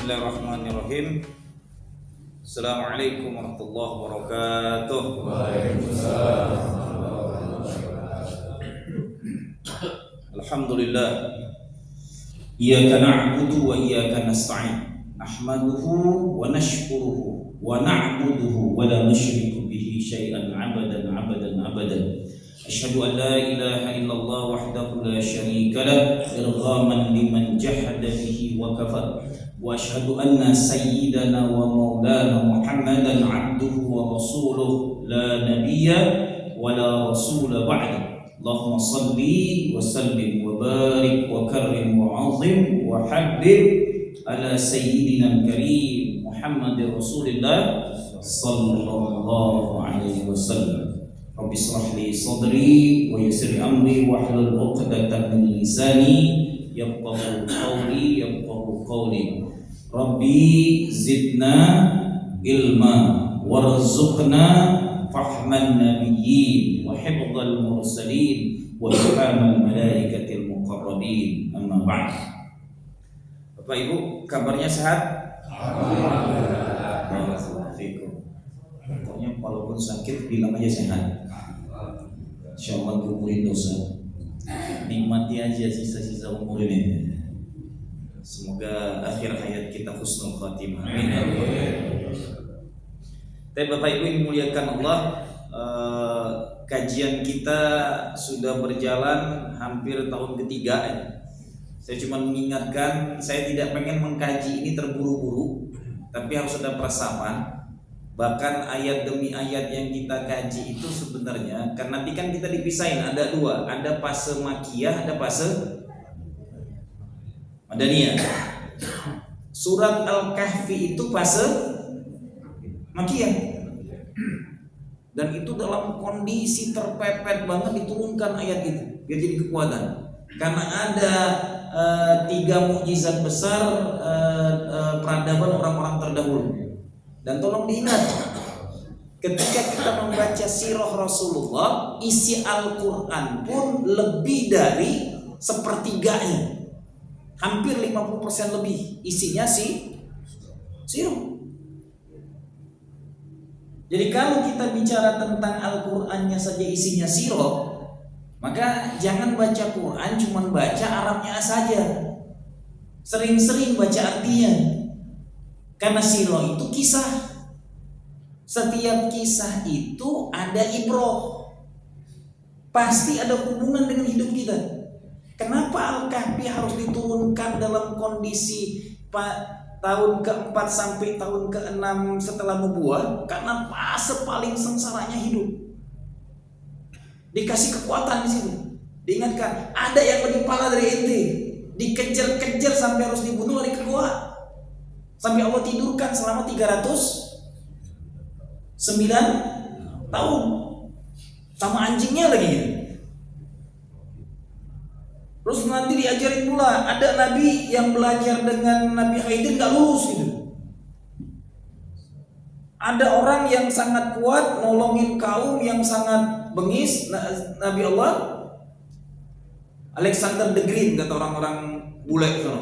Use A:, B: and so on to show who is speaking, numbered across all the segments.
A: Bismillahirrahmanirrahim. Assalamualaikum warahmatullahi wabarakatuh.
B: Waalaikumsalam.
A: Alhamdulillah. Iyyaka na'budu wa iyyaka nasta'in. Nahmaduhu wa nashkuruhu wa na'buduhu wa la nusyriku bihi syai'an 'abadan. Asyhadu an la ilaha illallah wahdahu la syarika lah irghaman liman jahada bihi wa kafar. Wa asyhadu anna sayyidana wa maulana Muhammadan 'abduhu wa rasuluh la nabiyya wa la rasula ba'da. Allahumma salli wa sallim wa barik wa karrim wa 'azzim wa habbib ala sayyidina al-karim Muhammadir Rasulillah sallallahu alaihi wasallam. Rabbi shrah li sadri wa yassir li amri wa hlul 'uqdatam min lisani yafqahu qawli. Rabbi zidna ilma warzuqna fahman nabiyyin wa hifdzal mursalin wa ilhamal malaikatil muqarrabin. Amma ba'd. Bapak Ibu, kabarnya sehat? Alhamdulillah. Pokoknya walaupun sakit bilang aja sehat. Insyaallah gugurin dosa. Nikmati aja sisa-sisa umur ini. Semoga akhir hayat kita husnul khatimah. Amin. Tapi Bapak Ibu yang dimuliakan Allah, kajian kita sudah berjalan hampir tahun ketiga. Saya cuma mengingatkan, saya tidak pengen mengkaji ini terburu-buru, tapi harus ada persamaan. Bahkan ayat demi ayat yang kita kaji itu sebenarnya, karena nanti kan kita dipisahin, ada dua, ada fase makiyah, ada fase madaniyah. Surat Al-Kahfi itu fase makiyah, dan itu dalam kondisi terpepet banget diturunkan ayat itu, biar jadi kekuatan. Karena ada 3 mukjizat besar peradaban orang-orang terdahulu. Dan tolong diingat, ketika kita membaca sirah Rasulullah, isi Al-Quran pun lebih dari sepertiganya, hampir 50% lebih isinya sirah. Jadi kalau kita bicara tentang Al-Qurannya saja isinya sirah, maka jangan baca Quran cuma baca Arabnya saja, sering-sering baca artinya. Karena sirah itu kisah. Setiap kisah itu ada ibrah, pasti ada hubungan dengan hidup kita. Kenapa Al-Kahfi harus diturunkan dalam kondisi tahun ke-4 sampai tahun ke-6 setelah nubuah? Karena fase paling sengsaranya hidup. Dikasih kekuatan di situ. Diingatkan, ada yang lebih parah dari ente, dikejar-kejar sampai harus dibunuh oleh kedua. Sampai Allah tidurkan selama 309 tahun sama anjingnya lagi gitu. Terus nanti diajarin pula, ada nabi yang belajar dengan Nabi Khidir gak lulus gitu. Ada orang yang sangat kuat nolongin kaum yang sangat bengis, Nabi Allah Alexander the Great kata orang-orang bule itu.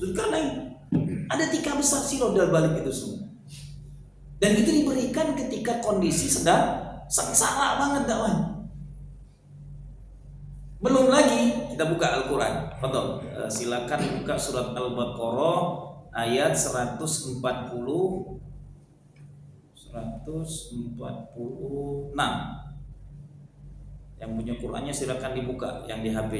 A: Zulkarnain. Ada 3 besar sirah dalam balik itu semua. Dan itu diberikan ketika kondisi sedang sengsara banget dakwah. Belum lagi kita buka Al-Quran. Silakan buka surat Al-Baqarah ayat 146. Yang punya Qurannya silakan dibuka, yang di HP.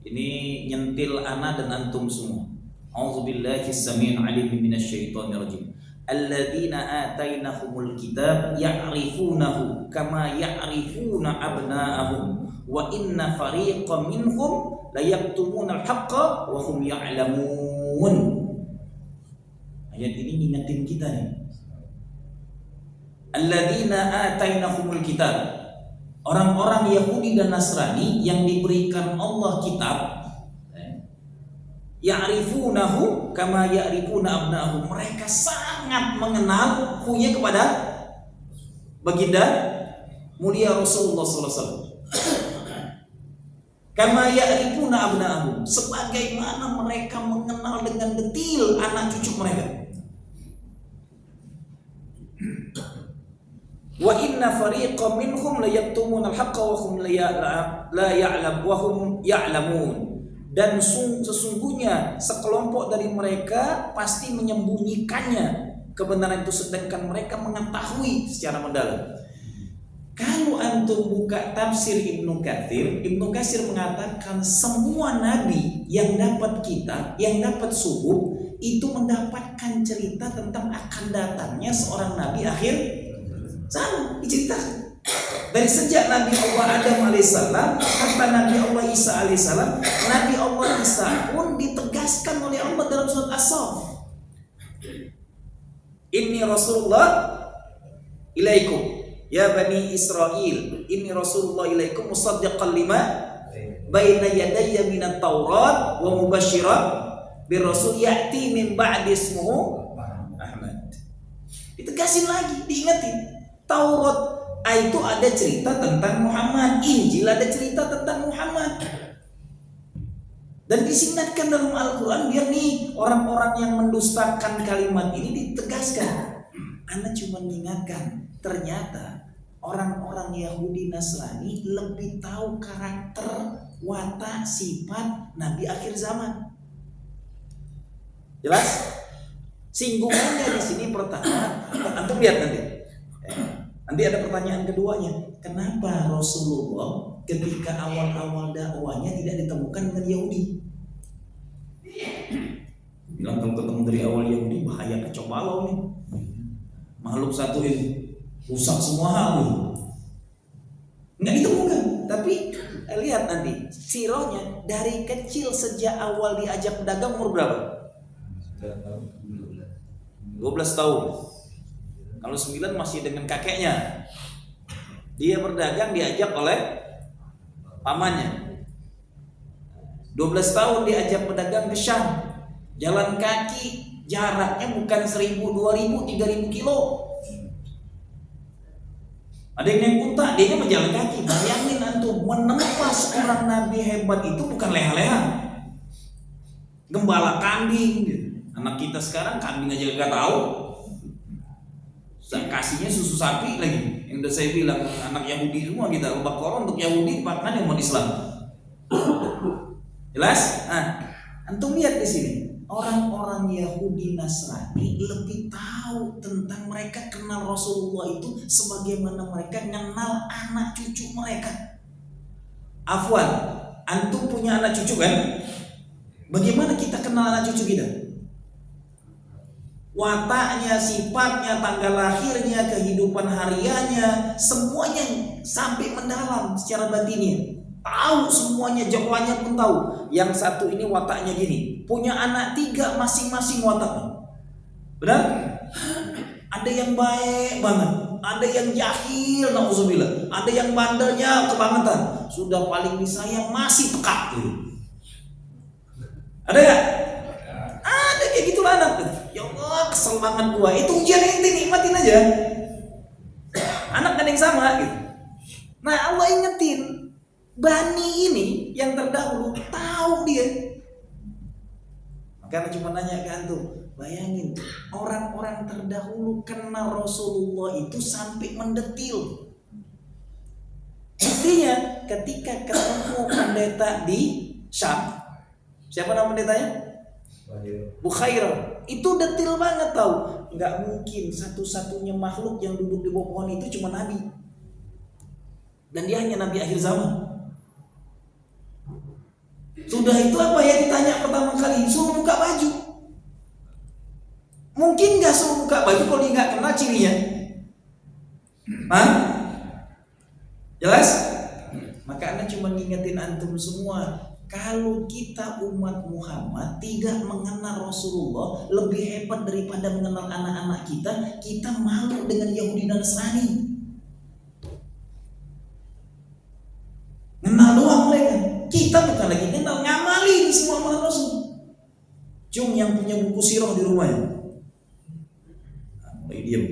A: Ini nyentil ana dan antum semua. A'udzubillahi as-sami'il 'alim minasyaitonir rajim. Alladzina atainahumul kitab ya'rifunahu kama ya'rifuna abna'ahum wa inna fariqan minhum la yaktumunal haqqa wa hum ya'lamun. Ayat ini ngingetin kita nih. Alladzina atainahumul kitab, orang-orang Yahudi dan Nasrani yang diberikan Allah kitab, ya'rifunahu kama ya'rifuna abna'ahum, mereka sangat mengenal punya kepada baginda mulia Rasulullah sallallahu alaihi wasallam. Kama ya'rifuna abna'ahum, sebagaimana mereka mengenal dengan detil anak cucu mereka. Wa inna fariqam minhum la yaktumuna al-haqqa wa hum ya'lamun. Dan sesungguhnya sekelompok dari mereka pasti menyembunyikannya kebenaran itu, sedangkan mereka mengetahui secara mendalam. Kalau antum buka tafsir Ibnu Katsir mengatakan semua nabi yang dapat kitab, yang dapat suhuf, itu mendapatkan cerita tentang akan datangnya seorang nabi akhir zaman. Diceritakan dari sejak Nabi Allah Adam alaihissalam sampai Nabi Allah Isa alaihissalam. Nabi Allah Isa pun ditegaskan oleh Allah dalam surat As-Saff, Inni Rasulullah ilaikum ya Bani Israel, Inni Rasulullah ilaikum musaddiqan lima baina yadayya minat Taurat wa mubasyiran bir rasul ya'ti min ba'di ismuhu Ahmad. Ditegasin lagi, diingetin. Taurat itu ada cerita tentang Muhammad, Injil ada cerita tentang Muhammad. Dan disingatkan dalam Al-Quran biar nih orang-orang yang mendustakan kalimat ini ditegaskan. Anda cuma mengingatkan, ternyata orang-orang Yahudi Nasrani lebih tahu karakter, watak, sifat Nabi akhir zaman. Jelas? Singgungannya di sini pertama, antum lihat nanti. Nanti ada pertanyaan keduanya, kenapa Rasulullah ketika awal-awal dakwahnya tidak ditemukan dengan Yahudi? Bilang kalau ketemu dari awal Yahudi bahaya kacau balau nih. Makhluk satu ini rusak semua hal nih. Nggak ditemukan. Tapi lihat nanti sirahnya dari kecil sejak awal diajak berdagang umur berapa? 12 tahun. Kalau 9 masih dengan kakeknya. Dia berdagang diajak oleh pamannya. 12 tahun diajak berdagang ke Syam. Jalan kaki, jaraknya bukan 1000, 2000, 3000 kilo. Ada yang naik unta, dia menjalan kaki. Bayangin antum, menempa seorang nabi hebat itu bukan leha-leha. Gembala kambing. Anak kita sekarang kambing aja gak tahu. Kasihnya susu sapi lagi. Yang udah saya bilang anak Yahudi semua kita. Al-Baqarah untuk Yahudi bahkan yang umat Islam. Jelas? Nah, antum lihat di sini. Orang-orang Yahudi Nasrani lebih tahu tentang mereka kenal Rasulullah itu sebagaimana mereka kenal anak cucu mereka. Afwan, antum punya anak cucu kan? Bagaimana kita kenal anak cucu kita? Wataknya, sifatnya, tanggal lahirnya, kehidupan hariannya, semuanya sampai mendalam secara batinnya. Tahu semuanya, jawabannya pun tahu. Yang satu ini wataknya gini, punya anak 3 masing-masing wataknya. Benar? Ada yang baik banget, ada yang jahil, na'udzubillah, ada yang bandelnya kebangetan, sudah paling disayang masih pekat gitu. Ada gak? Ada kayak gitulah anak. Ya Allah, kesel banget gua. Itu ujian ente, nikmatin aja. Anak kan yang sama gitu. Nah, Allah ingetin, Bani ini yang terdahulu tahu dia. Makanya cuma nanya ke antum, bayangin orang-orang terdahulu kenal Rasulullah itu sampai mendetil. Artinya ketika ketemu pendeta di Syam, siapa nama pendetanya? Bukhairah. Itu detil banget tahu. Nggak mungkin satu-satunya makhluk yang duduk di bawah pohon itu cuma Nabi. Dan dia hanya Nabi akhir zaman. Sudah itu apa yang ditanya pertama kali? Suruh buka baju. Mungkin nggak suruh buka baju kalau dia nggak kenal cirinya. Hah? Jelas? Maka Anda cuma ngingetin antum semua. Kalau kita umat Muhammad tidak mengenal Rasulullah lebih hebat daripada mengenal anak-anak kita, kita malu dengan Yahudi dan Nasrani. Kenal doang mereka. Kita bukan lagi kenal, ngamali di semua amalan Rasul. Cum yang punya buku sirah di rumahnya. Mulai diam.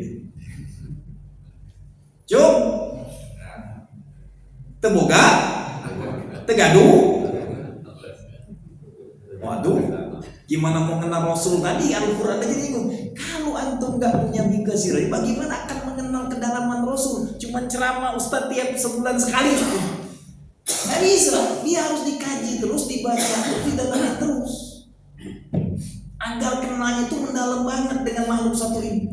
A: Cum. Teboga. Tegaduh. Waduh, gimana mau kenal Rasul tadi? Al-Quran aja bingung. Kalau antum nggak punya bika sirah, bagaimana akan mengenal kedalaman Rasul? Cuman ceramah Ustadz tiap sebulan sekali cukup. Nggak bisa, dia harus dikaji terus, dibaca terus, didalami terus, agar kenalnya itu mendalam banget dengan makhluk satu ini.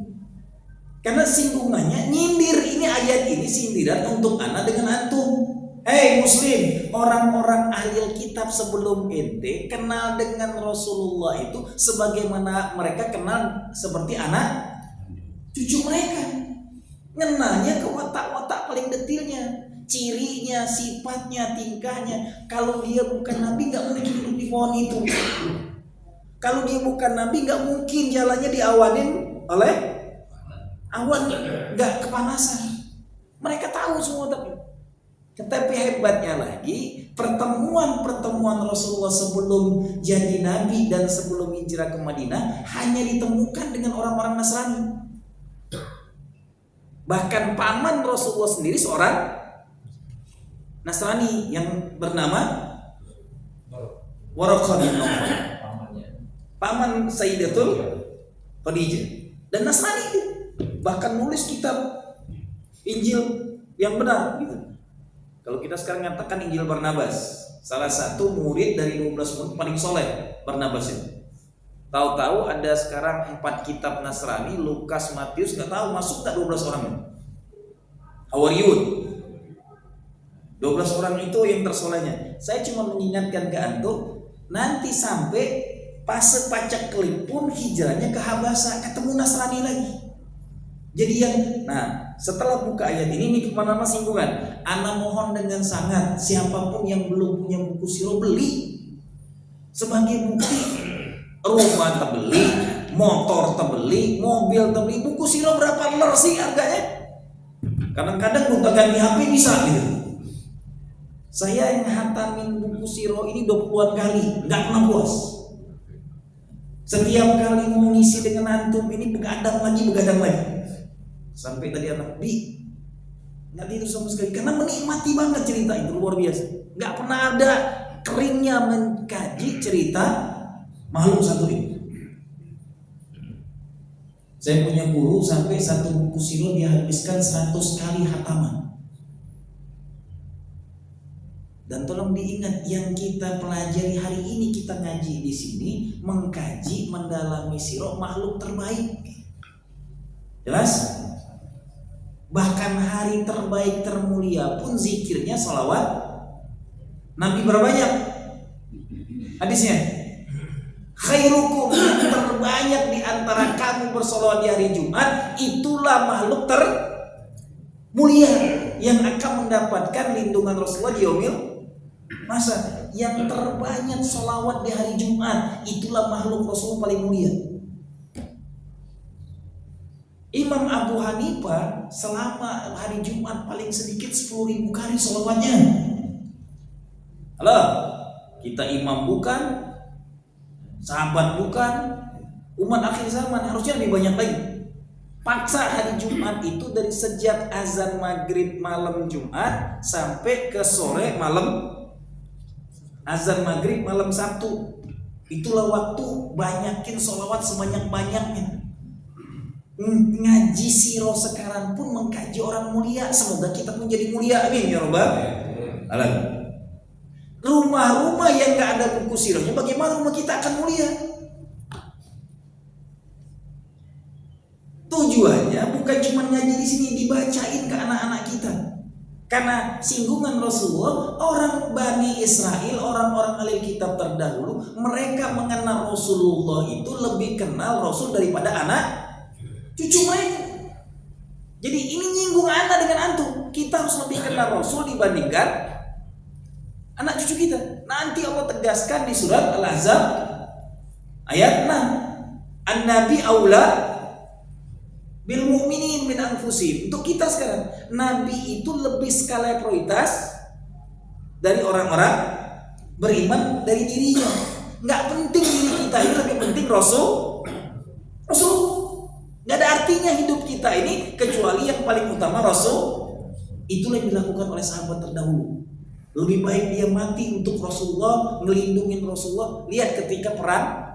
A: Karena singgungannya nyindir, ini ayat ini sindiran untuk anak dengan antum. Hei muslim, orang-orang ahli kitab sebelum ente kenal dengan Rasulullah itu sebagaimana mereka kenal seperti anak cucu mereka. Ngenalnya ke watak-watak paling detilnya, cirinya, sifatnya, tingkahnya. Kalau dia bukan nabi gak mungkin hidup di pohon itu. Kalau dia bukan nabi gak mungkin jalannya diawanin oleh awan, gak kepanasan. Mereka tahu semua Tetapi hebatnya lagi, pertemuan Rasulullah sebelum jadi nabi dan sebelum hijrah ke Madinah hanya ditemukan dengan orang-orang Nasrani. Bahkan paman Rasulullah sendiri seorang Nasrani yang bernama Waraqah bin Nawfal, paman Sayyidatul Khadijah, dan Nasrani itu bahkan nulis kitab Injil yang benar gitu. Kalau kita sekarang nyatakan Injil Barnabas, salah satu murid dari 12 murid paling soleh Barnabas itu. Tahu-tahu ada sekarang 4 kitab Nasrani, Lukas, Matius, nggak tahu masuk tak 12 orang. Hawariyun, 12 orang itu yang tersolehnya. Saya cuma mengingatkan ke antum, nanti sampai fase pacak kelip pun hijrahnya ke Habasa, ketemu Nasrani lagi. Jadi yang, setelah buka ayat ini kemana-mana singgungan. Ana mohon dengan sangat, siapapun yang belum punya buku sirah beli. Sebagai bukti, rumah terbeli, motor terbeli, mobil terbeli, buku sirah berapa ler sih harganya? Kadang-kadang gonta ganti HP bisa gitu. Saya yang hatamin buku sirah ini 20-an kali, nggak pernah puas. Setiap kali mau ngisi dengan antum ini begadang lagi. Sampai tadi anak nggak tidur sama sekali karena menikmati banget cerita itu, luar biasa. Nggak pernah ada keringnya mengkaji cerita makhluk satu ini. Saya punya guru sampai satu buku sirah dia habiskan 100 kali hataman. Dan tolong diingat, yang kita pelajari hari ini, kita ngaji di sini, mengkaji, mendalami sirah makhluk terbaik. Jelas? Bahkan hari terbaik termulia pun zikirnya sholawat Nabi berbanyak. Hadisnya, khairukum, yang terbanyak di antara kamu bersolawat di hari Jumat, itulah makhluk termulia yang akan mendapatkan lindungan Rasulullah di yaumil masa. Yang terbanyak sholawat di hari Jumat, itulah makhluk Rasulullah paling mulia. Imam Abu Hanifah selama hari Jumat paling sedikit 10.000 kali sholawatnya. Halo, kita imam bukan, sahabat bukan, umat akhir zaman harusnya lebih banyak lagi. Paksa hari Jumat itu dari sejak azan maghrib malam Jumat sampai ke sore malam azan maghrib malam Sabtu. Itulah waktu banyakin sholawat sebanyak-banyaknya. Ngaji sirah sekarang pun mengkaji orang mulia. Semoga kita menjadi mulia, amin ya rabbal alamin. Rumah-rumah yang gak ada buku sirahnya, bagaimana rumah kita akan mulia? Tujuannya bukan cuma ngaji di sini, dibacain ke anak-anak kita. Karena singgungan Rasulullah, orang Bani Israel, orang-orang ahli kitab terdahulu, mereka mengenal Rasulullah itu lebih kenal Rasul daripada anak cucu mereka. Jadi ini nyinggung anak dengan antum. Kita harus lebih kenal Rasul dibandingkan anak cucu kita. Nanti Allah tegaskan di surat Al-Ahzab ayat 6, An-Nabi aula bil mu'minin min anfusihim. Untuk kita sekarang, Nabi itu lebih skala prioritas dari orang-orang beriman dari dirinya. Nggak penting diri kita ini, lebih penting Rasul. Nggak ada artinya hidup kita ini kecuali yang paling utama Rasul. Itulah yang dilakukan oleh sahabat terdahulu. Lebih baik dia mati untuk Rasulullah, ngelindungin Rasulullah. Lihat ketika perang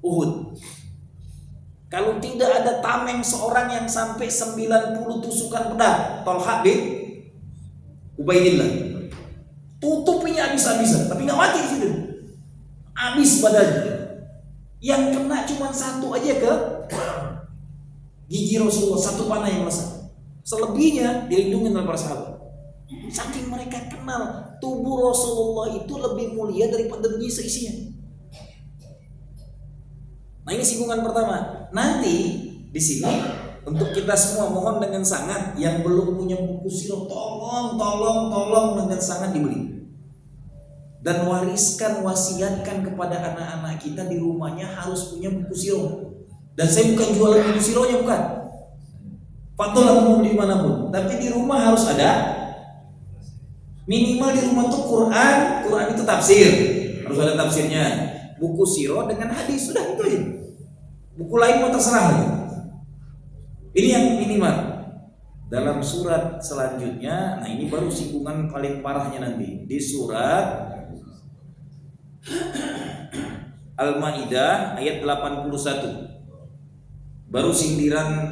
A: Uhud. Kalau tidak ada tameng seorang yang sampai 90 tusukan pedang, Thalha bin Ubaidillah, tutupinya habis-habisan, tapi nggak mati di situ. Habis badannya. Yang kena cuma satu aja ke gigi Rasulullah, satu panah yang melesat. Selebihnya dilindungi oleh para sahabat. Saking mereka kenal tubuh Rasulullah itu lebih mulia daripada dunia seisinya. Nah, ini singgungan pertama. Nanti di sini untuk kita semua mohon dengan sangat yang belum punya buku sirah, tolong dengan sangat dibeli. Dan wariskan, wasiatkan kepada anak-anak kita di rumahnya harus punya buku sirah. Dan saya bukan jualan buku sirahnya, bukan. Patutlah umum dimanapun. Tapi di rumah harus ada. Minimal di rumah tuh Quran itu tafsir, harus ada tafsirnya. Buku sirah dengan hadis, sudah itu aja. Buku lain mau terserah. Ini yang minimal. Dalam surat selanjutnya, nah ini baru singgungan paling parahnya nanti di surat Al-Maidah ayat 81. Baru sindiran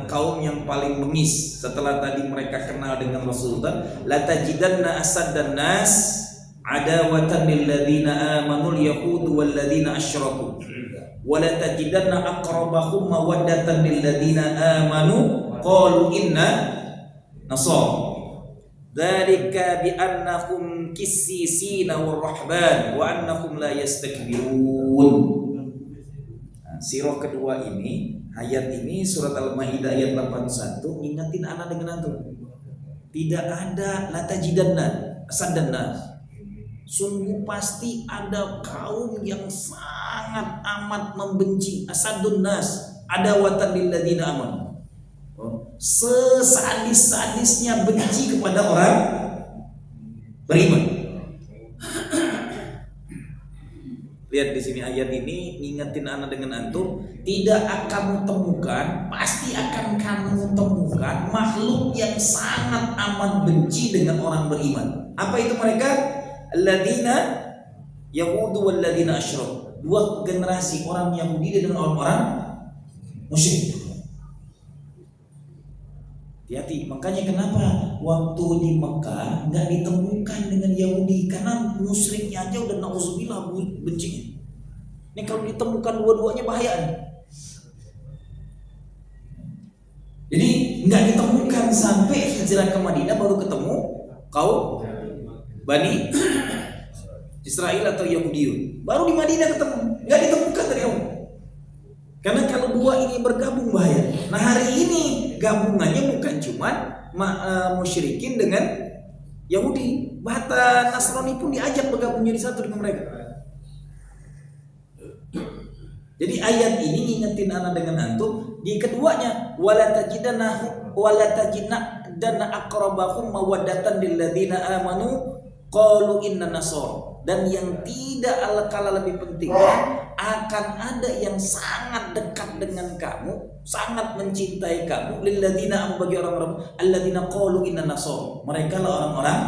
A: kaum yang paling bengis setelah tadi mereka kenal dengan Rasulullah. La tajidanna asaddan nas adawatan lil ladzina amanu al-yahud wal ladzina asyraku wa la tajidanna aqrabahum mawaddatan lil ladzina amanu qalu inna nasara. Dzalika bi annahum qissisina war rahban wa annahum la yastakbirun. Sirah kedua ini, ayat ini surat Al-Maidah ayat 81 ngingetin anak dengan antum. Tidak ada latajidanna asaddanna. Sungguh pasti ada kaum yang sangat amat membenci asadun nas, adawatan lil ladzina amanu. Sesadis-sadisnya benci kepada orang beriman. Lihat di sini ayat ini ngingetin anak dengan antum, tidak akan temukan, pasti akan kamu temukan makhluk yang sangat amat benci dengan orang beriman. Apa itu mereka? Alladzina yahudu wal ladzina asyrak. Dua generasi orang Yahudi dengan orang-orang musyrik. Hati-hati, makanya kenapa waktu di Mekah nggak ditemukan dengan Yahudi, karena musyriknya aja udah nauzubillah bencinya. Ini kalau ditemukan dua-duanya bahaya nih. Jadi nggak ditemukan sampai hijrah ke Madinah baru ketemu kaum Bani Israel atau Yahudi. Baru di Madinah ketemu, nggak ditemukan dari awal. Karena kalau dua ini bergabung bahaya. Nah hari ini gabungannya bukan cuma musyrikin dengan Yahudi, bahkan Nasrani pun diajak bergabung jadi satu dengan mereka. Jadi ayat ini ngingetin anak dengan antum. Di keduanya wala tajidna aqrabahum mawaddatan lil ladzina amanu qalu inna nasara. Dan yang tidak kalah lebih penting, akan ada yang sangat dekat dengan kamu, sangat mencintai kamu, lil ladzina, bagi orang-orang alladzina qalu inna nasara. Mereka lah orang-orang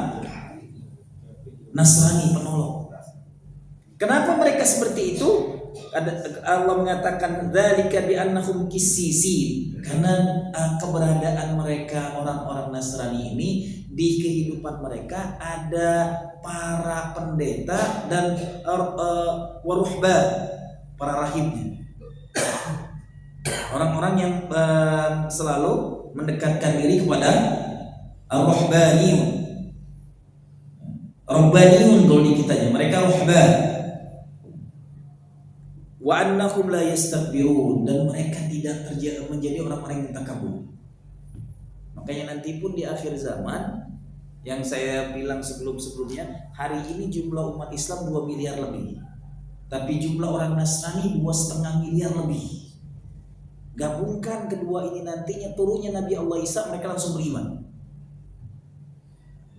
A: Nasrani penolong. Kenapa mereka seperti itu? Allah mengatakan dzalika bi annahum qissisin, karena keberadaan mereka orang-orang Nasrani ini di kehidupan mereka ada para pendeta dan waruhba, para rahibnya, orang-orang yang selalu mendekatkan diri kepada ar-ruhbaniyun. Ruhbaniyun kalau di kitanya, mereka ruhban. Wa annahum la yastakbirun, dan mereka tidak menjadi orang-orang yang takabur. Makanya nanti pun di akhir zaman, yang saya bilang sebelum-sebelumnya, hari ini jumlah umat Islam 2 miliar lebih, tapi jumlah orang Nasrani 2,5 miliar lebih. Gabungkan kedua ini nantinya turunnya Nabi Allah Isa, mereka langsung beriman.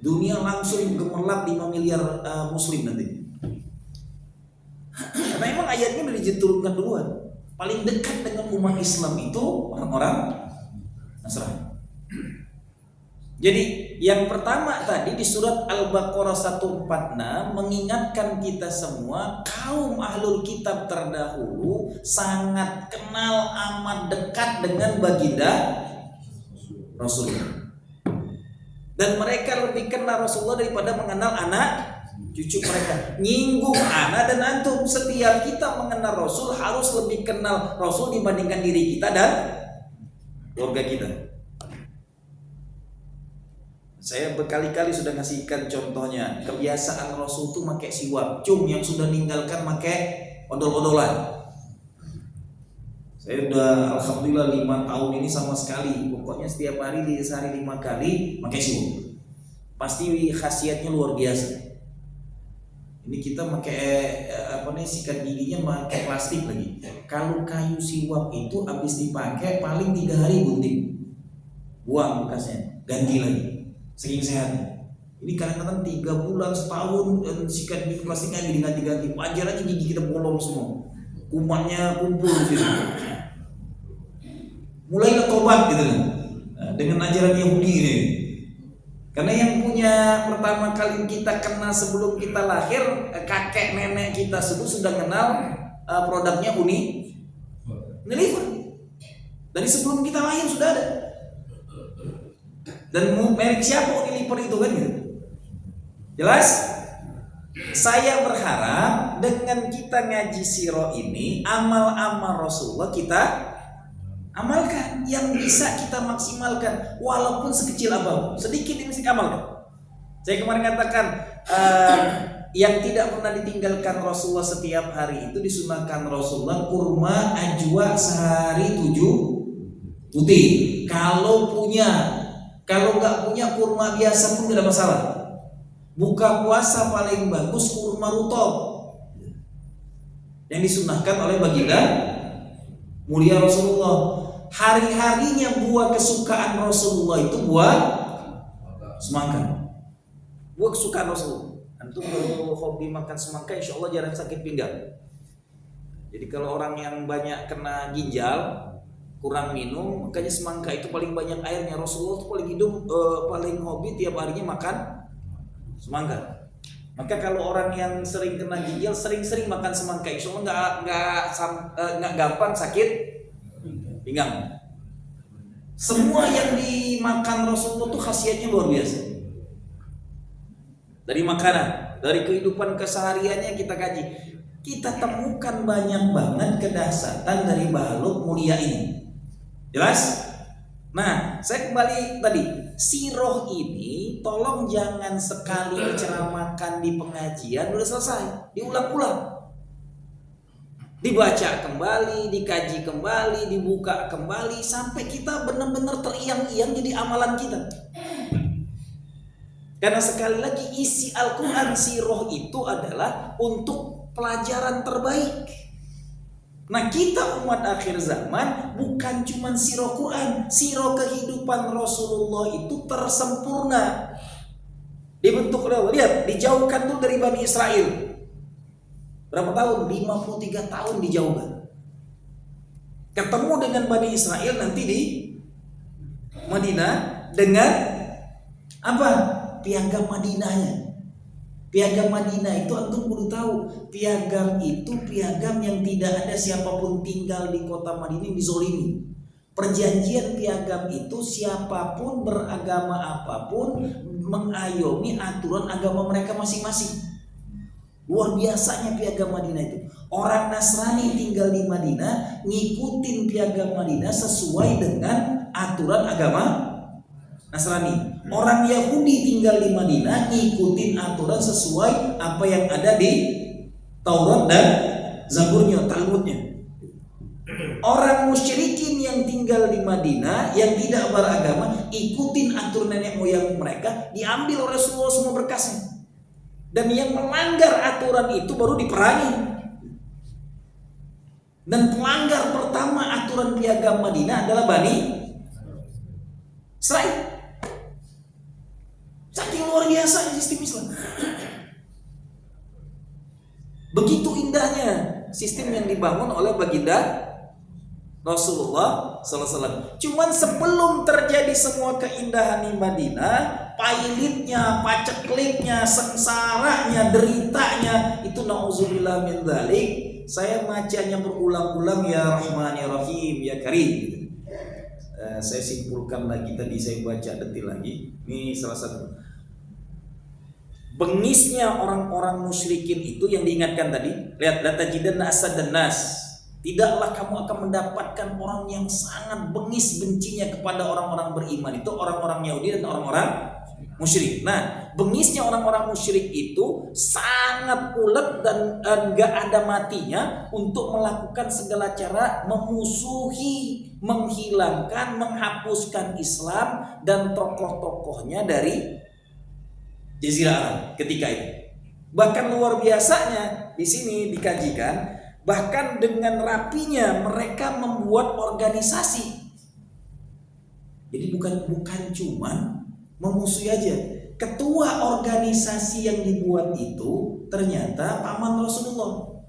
A: Dunia langsung gemerlap 5 miliar muslim nanti. Karena emang ayatnya udah diturunkan duluan. Paling dekat dengan umat Islam itu orang-orang Nasrani. Jadi yang pertama tadi di surat Al-Baqarah 146 mengingatkan kita semua kaum ahlul kitab terdahulu sangat kenal amat dekat dengan baginda Rasulullah. Dan mereka lebih kenal Rasulullah daripada mengenal anak cucu mereka. Nyinggung anak dan antum. Setiap kita mengenal Rasul harus lebih kenal Rasul dibandingkan diri kita dan keluarga kita. Saya berkali-kali sudah ngasihkan contohnya. Kebiasaan Rasul itu pakai siwak. Cum yang sudah ninggalkan pakai odol-odolan. Saya udah alhamdulillah 5 tahun ini sama sekali. Pokoknya setiap hari di sehari 5 kali pakai siwak. Pasti khasiatnya luar biasa. Ini kita pakai sikat giginya pakai plastik lagi. Kalau kayu siwak itu habis dipakai paling 3 hari gunting. Buang bekasnya, ganti lagi. Saking sehat. Ini kadang-kadang 3 bulan, setahun sikat gigi plastiknya diganti-ganti. Wajar aja gigi kita bolong semua. Kumannya kumpul gitu. Mulailah tobat gitu dengan ajaran Yahudi ini. Karena yang punya pertama kali kita kenal sebelum kita lahir, kakek nenek kita sudah kenal produknya Unilever. Dari sebelum kita lahir sudah ada. Dan merek siapa Unilever itu kan gitu. Jelas? Saya berharap dengan kita ngaji sirah ini, amal-amal Rasulullah kita amalkan, yang bisa kita maksimalkan walaupun sekecil apapun, sedikit ini mesti amalkan. Saya kemarin katakan yang tidak pernah ditinggalkan Rasulullah setiap hari itu disunahkan Rasulullah kurma ajwa sehari 7 putih. Kalau nggak punya kurma biasa pun tidak ada masalah. Buka puasa paling bagus kurma rutop yang disunahkan oleh baginda mulia Rasulullah. Hari-harinya buah kesukaan Rasulullah itu buah semangka. Buah kesukaan Rasulullah. Antum kalau hobi makan semangka, insya Allah jarang sakit pinggang. Jadi kalau orang yang banyak kena ginjal, kurang minum, makanya semangka itu paling banyak airnya. Rasulullah itu paling hobi tiap harinya makan semangka. Maka kalau orang yang sering kena ginjal, sering-sering makan semangka, insya Allah nggak gampang sakit pinggang. Semua yang dimakan Rasulullah itu khasiatnya luar biasa. Dari makanan, dari kehidupan kesehariannya kita kaji, kita temukan banyak banget kedahsyatan dari makhluk mulia ini. Jelas? Nah, saya kembali tadi, sirah ini tolong jangan sekali diceramahkan di pengajian udah selesai, diulang-ulang. Dibaca kembali, dikaji kembali, dibuka kembali sampai kita benar-benar teriang-iang jadi amalan kita. Karena sekali lagi isi Al-Quran sirah itu adalah untuk pelajaran terbaik. Nah, kita umat akhir zaman bukan cuma sirah Quran, sirah kehidupan Rasulullah itu tersempurna. Dibentuk oleh Allah. Lihat, dijauhkan tuh dari Bani Israel. Berapa tahun? 53 tahun dijauhkan. Ketemu dengan Bani Israel nanti di Madinah dengan apa? Piagam Madinahnya. Piagam Madinah itu antum perlu tahu, piagam itu piagam yang tidak ada siapapun tinggal di kota Madinah yang dizolimi. Perjanjian piagam itu siapapun beragama apapun mengayomi aturan agama mereka masing-masing. Luar biasanya piagam Madinah itu. Orang Nasrani tinggal di Madinah ngikutin piagam Madinah sesuai dengan aturan agama Nasrani. Orang Yahudi tinggal di Madinah ngikutin aturan sesuai apa yang ada di Taurat dan Zaburnya, Talmudnya. Orang musyrikin yang tinggal di Madinah yang tidak beragama ikutin aturan nenek moyang mereka, diambil oleh Rasulullah semua berkasnya. Dan yang melanggar aturan itu baru diperangi. Dan pelanggar pertama aturan piagam Madinah adalah Bani Israil. Saking luar biasa sistem Islam. Begitu indahnya sistem yang dibangun oleh baginda
C: Rasulullah SAW. Cuman sebelum terjadi semua keindahan di Madinah, pahitnya, pacekliknya, sengsaranya, deritanya, itu na'udzubillah min dzalik. Saya bacanya berulang-ulang, ya Rahman ya Rahim ya Karim gitu. Saya simpulkan lagi, tadi saya baca detil lagi. Ini salah satu bengisnya orang-orang musyrikin itu yang diingatkan tadi. Lihat, la tajidanna asaddan nas. Tidaklah kamu akan mendapatkan orang yang sangat bengis bencinya kepada orang-orang beriman. Itu orang-orang Yahudi dan orang-orang musyrik. Nah, bengisnya orang-orang musyrik itu sangat ulet dan gak ada matinya untuk melakukan segala cara memusuhi, menghilangkan, menghapuskan Islam dan tokoh-tokohnya dari Jazirah Arab ketika itu. Bahkan luar biasanya di sini dikajikan, bahkan dengan rapinya mereka membuat organisasi. Jadi bukan cuman memusuhi aja. Ketua organisasi yang dibuat itu ternyata paman Rasulullah.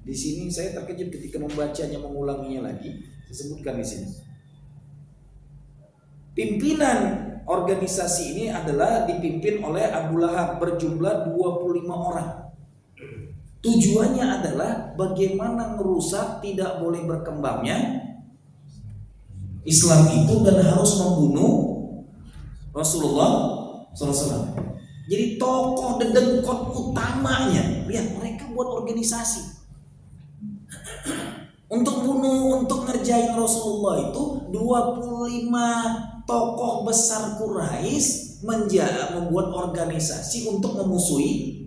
C: Di sini saya terkejut ketika membacanya, mengulanginya lagi. Saya sebutkan di sini. Pimpinan organisasi ini adalah dipimpin oleh Abu Lahab, berjumlah 25 orang. Tujuannya adalah bagaimana merusak, tidak boleh berkembangnya Islam itu dan harus membunuh Rasulullah SAW. Jadi tokoh dan dengkot utamanya, lihat mereka buat organisasi untuk bunuh, untuk ngerjain Rasulullah itu. 25 tokoh besar Quraisy membuat organisasi untuk memusuhi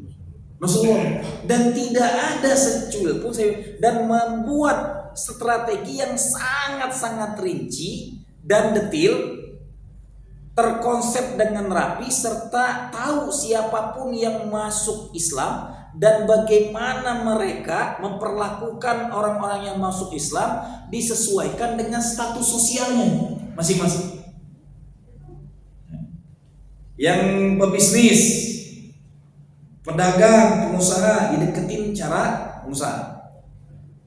C: Rasulullah, dan tidak ada secuil pun dan membuat strategi yang sangat-sangat rinci dan detil, terkonsep dengan rapi, serta tahu siapapun yang masuk Islam dan bagaimana mereka memperlakukan orang-orang yang masuk Islam disesuaikan dengan status sosialnya masing-masing. Yang pebisnis, pedagang, pengusaha, dideketin cara pengusaha.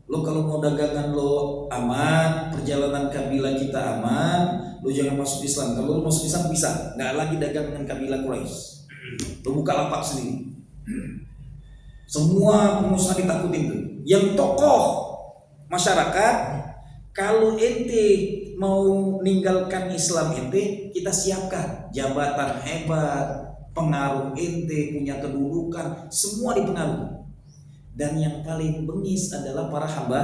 C: Lo kalau mau dagangan lo aman, perjalanan kabilah kita aman, lo jangan masuk Islam. Kalau lo masuk Islam bisa, nggak lagi dagang dengan kabilah Quraisy. Lo buka lapak sendiri. Semua pengusaha ditakutin tuh. Yang tokoh masyarakat, kalau ente mau meninggalkan Islam ente, kita siapkan jabatan hebat, pengaruh ente, punya kedudukan, semua dipengaruhi. Dan yang paling bengis adalah para hamba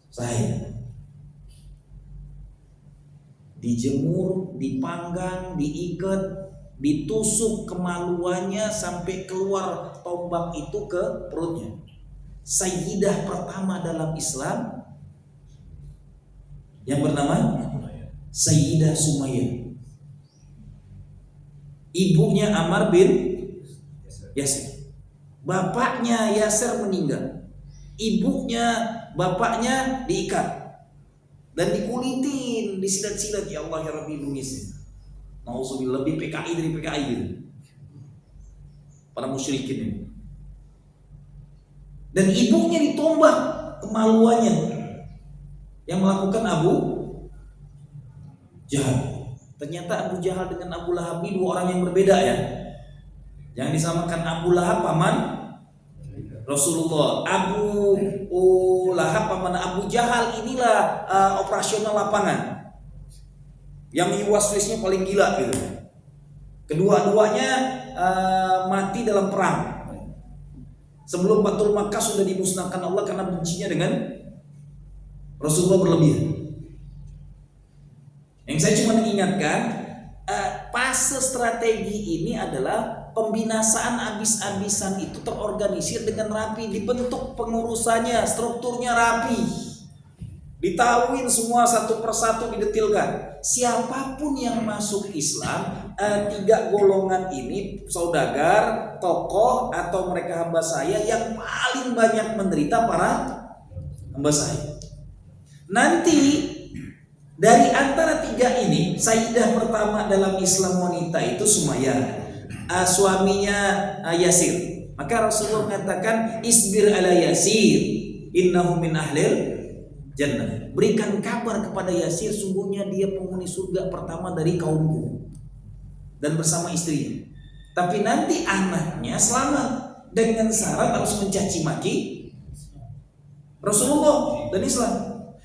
C: saya. Dijemur, dipanggang, diikat, ditusuk kemaluannya sampai keluar tombak itu ke perutnya. Sayyidah pertama dalam Islam yang bernama Sayyidah Sumayyah. Ibunya Ammar bin Yasir. Bapaknya Yasir meninggal. Bapaknya diikat dan dikulitin, disilat-silat. Ya Allah ya Rabbi, bungisnya. Nauzubillah, lebih PKI dari PKI gitu. Para musyrikin ini. Dan ibunya ditombak kemaluannya. Yang melakukan Abu Jahal. Ternyata Abu Jahal dengan Abu Lahab ini dua orang yang berbeda ya. Yang disamakan Abu Lahab paman Rasulullah. Abu Lahab paman Abu Jahal inilah operasional lapangan. Yang yuwas-yuwasnya paling gila gitu. Kedua-duanya mati dalam perang. Sebelum Fathul Makkah sudah dimusnahkan Allah karena bencinya dengan Rasulullah berlebihan. Yang saya cuma ingatkan, fase strategi ini adalah pembinasaan abis-abisan itu terorganisir dengan rapi, dibentuk pengurusannya, strukturnya rapi, ditahuin semua satu persatu, didetilkan. Siapapun yang masuk Islam, 3 golongan ini, saudagar, tokoh, atau mereka hamba saya, yang paling banyak menderita para hamba saya. Nanti dari antara 3 ini, Sayyidah pertama dalam Islam wanita itu Sumayyah, suaminya Yasir. Maka Rasulullah mengatakan, isbir ala Yasir, innahu min ahlil jannah. Berikan kabar kepada Yasir, sungguhnya dia penghuni surga pertama dari kaumku dan bersama istrinya. Tapi nanti anaknya selamat dengan syarat harus mencaci maki Rasulullah dan Islam.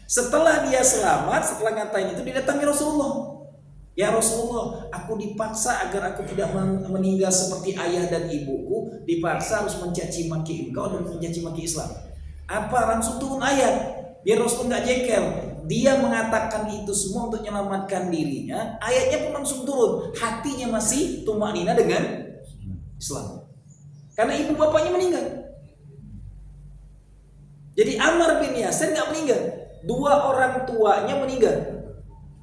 C: Setelah dia selamat, setelah ngatain itu didatangi Rasulullah. Ya Rasulullah, aku dipaksa agar aku tidak meninggal seperti ayah dan ibuku, dipaksa harus mencaci maki engkau dan mencaci maki Islam. Apa? Langsung turun ayat biar Rasul nggak jengkel. Dia mengatakan itu semua untuk menyelamatkan dirinya. Ayatnya pun langsung turun. Hatinya masih tumanina dengan Islam. Karena ibu bapaknya meninggal. Jadi Ammar bin Yasir nggak meninggal. Dua orang tuanya meninggal.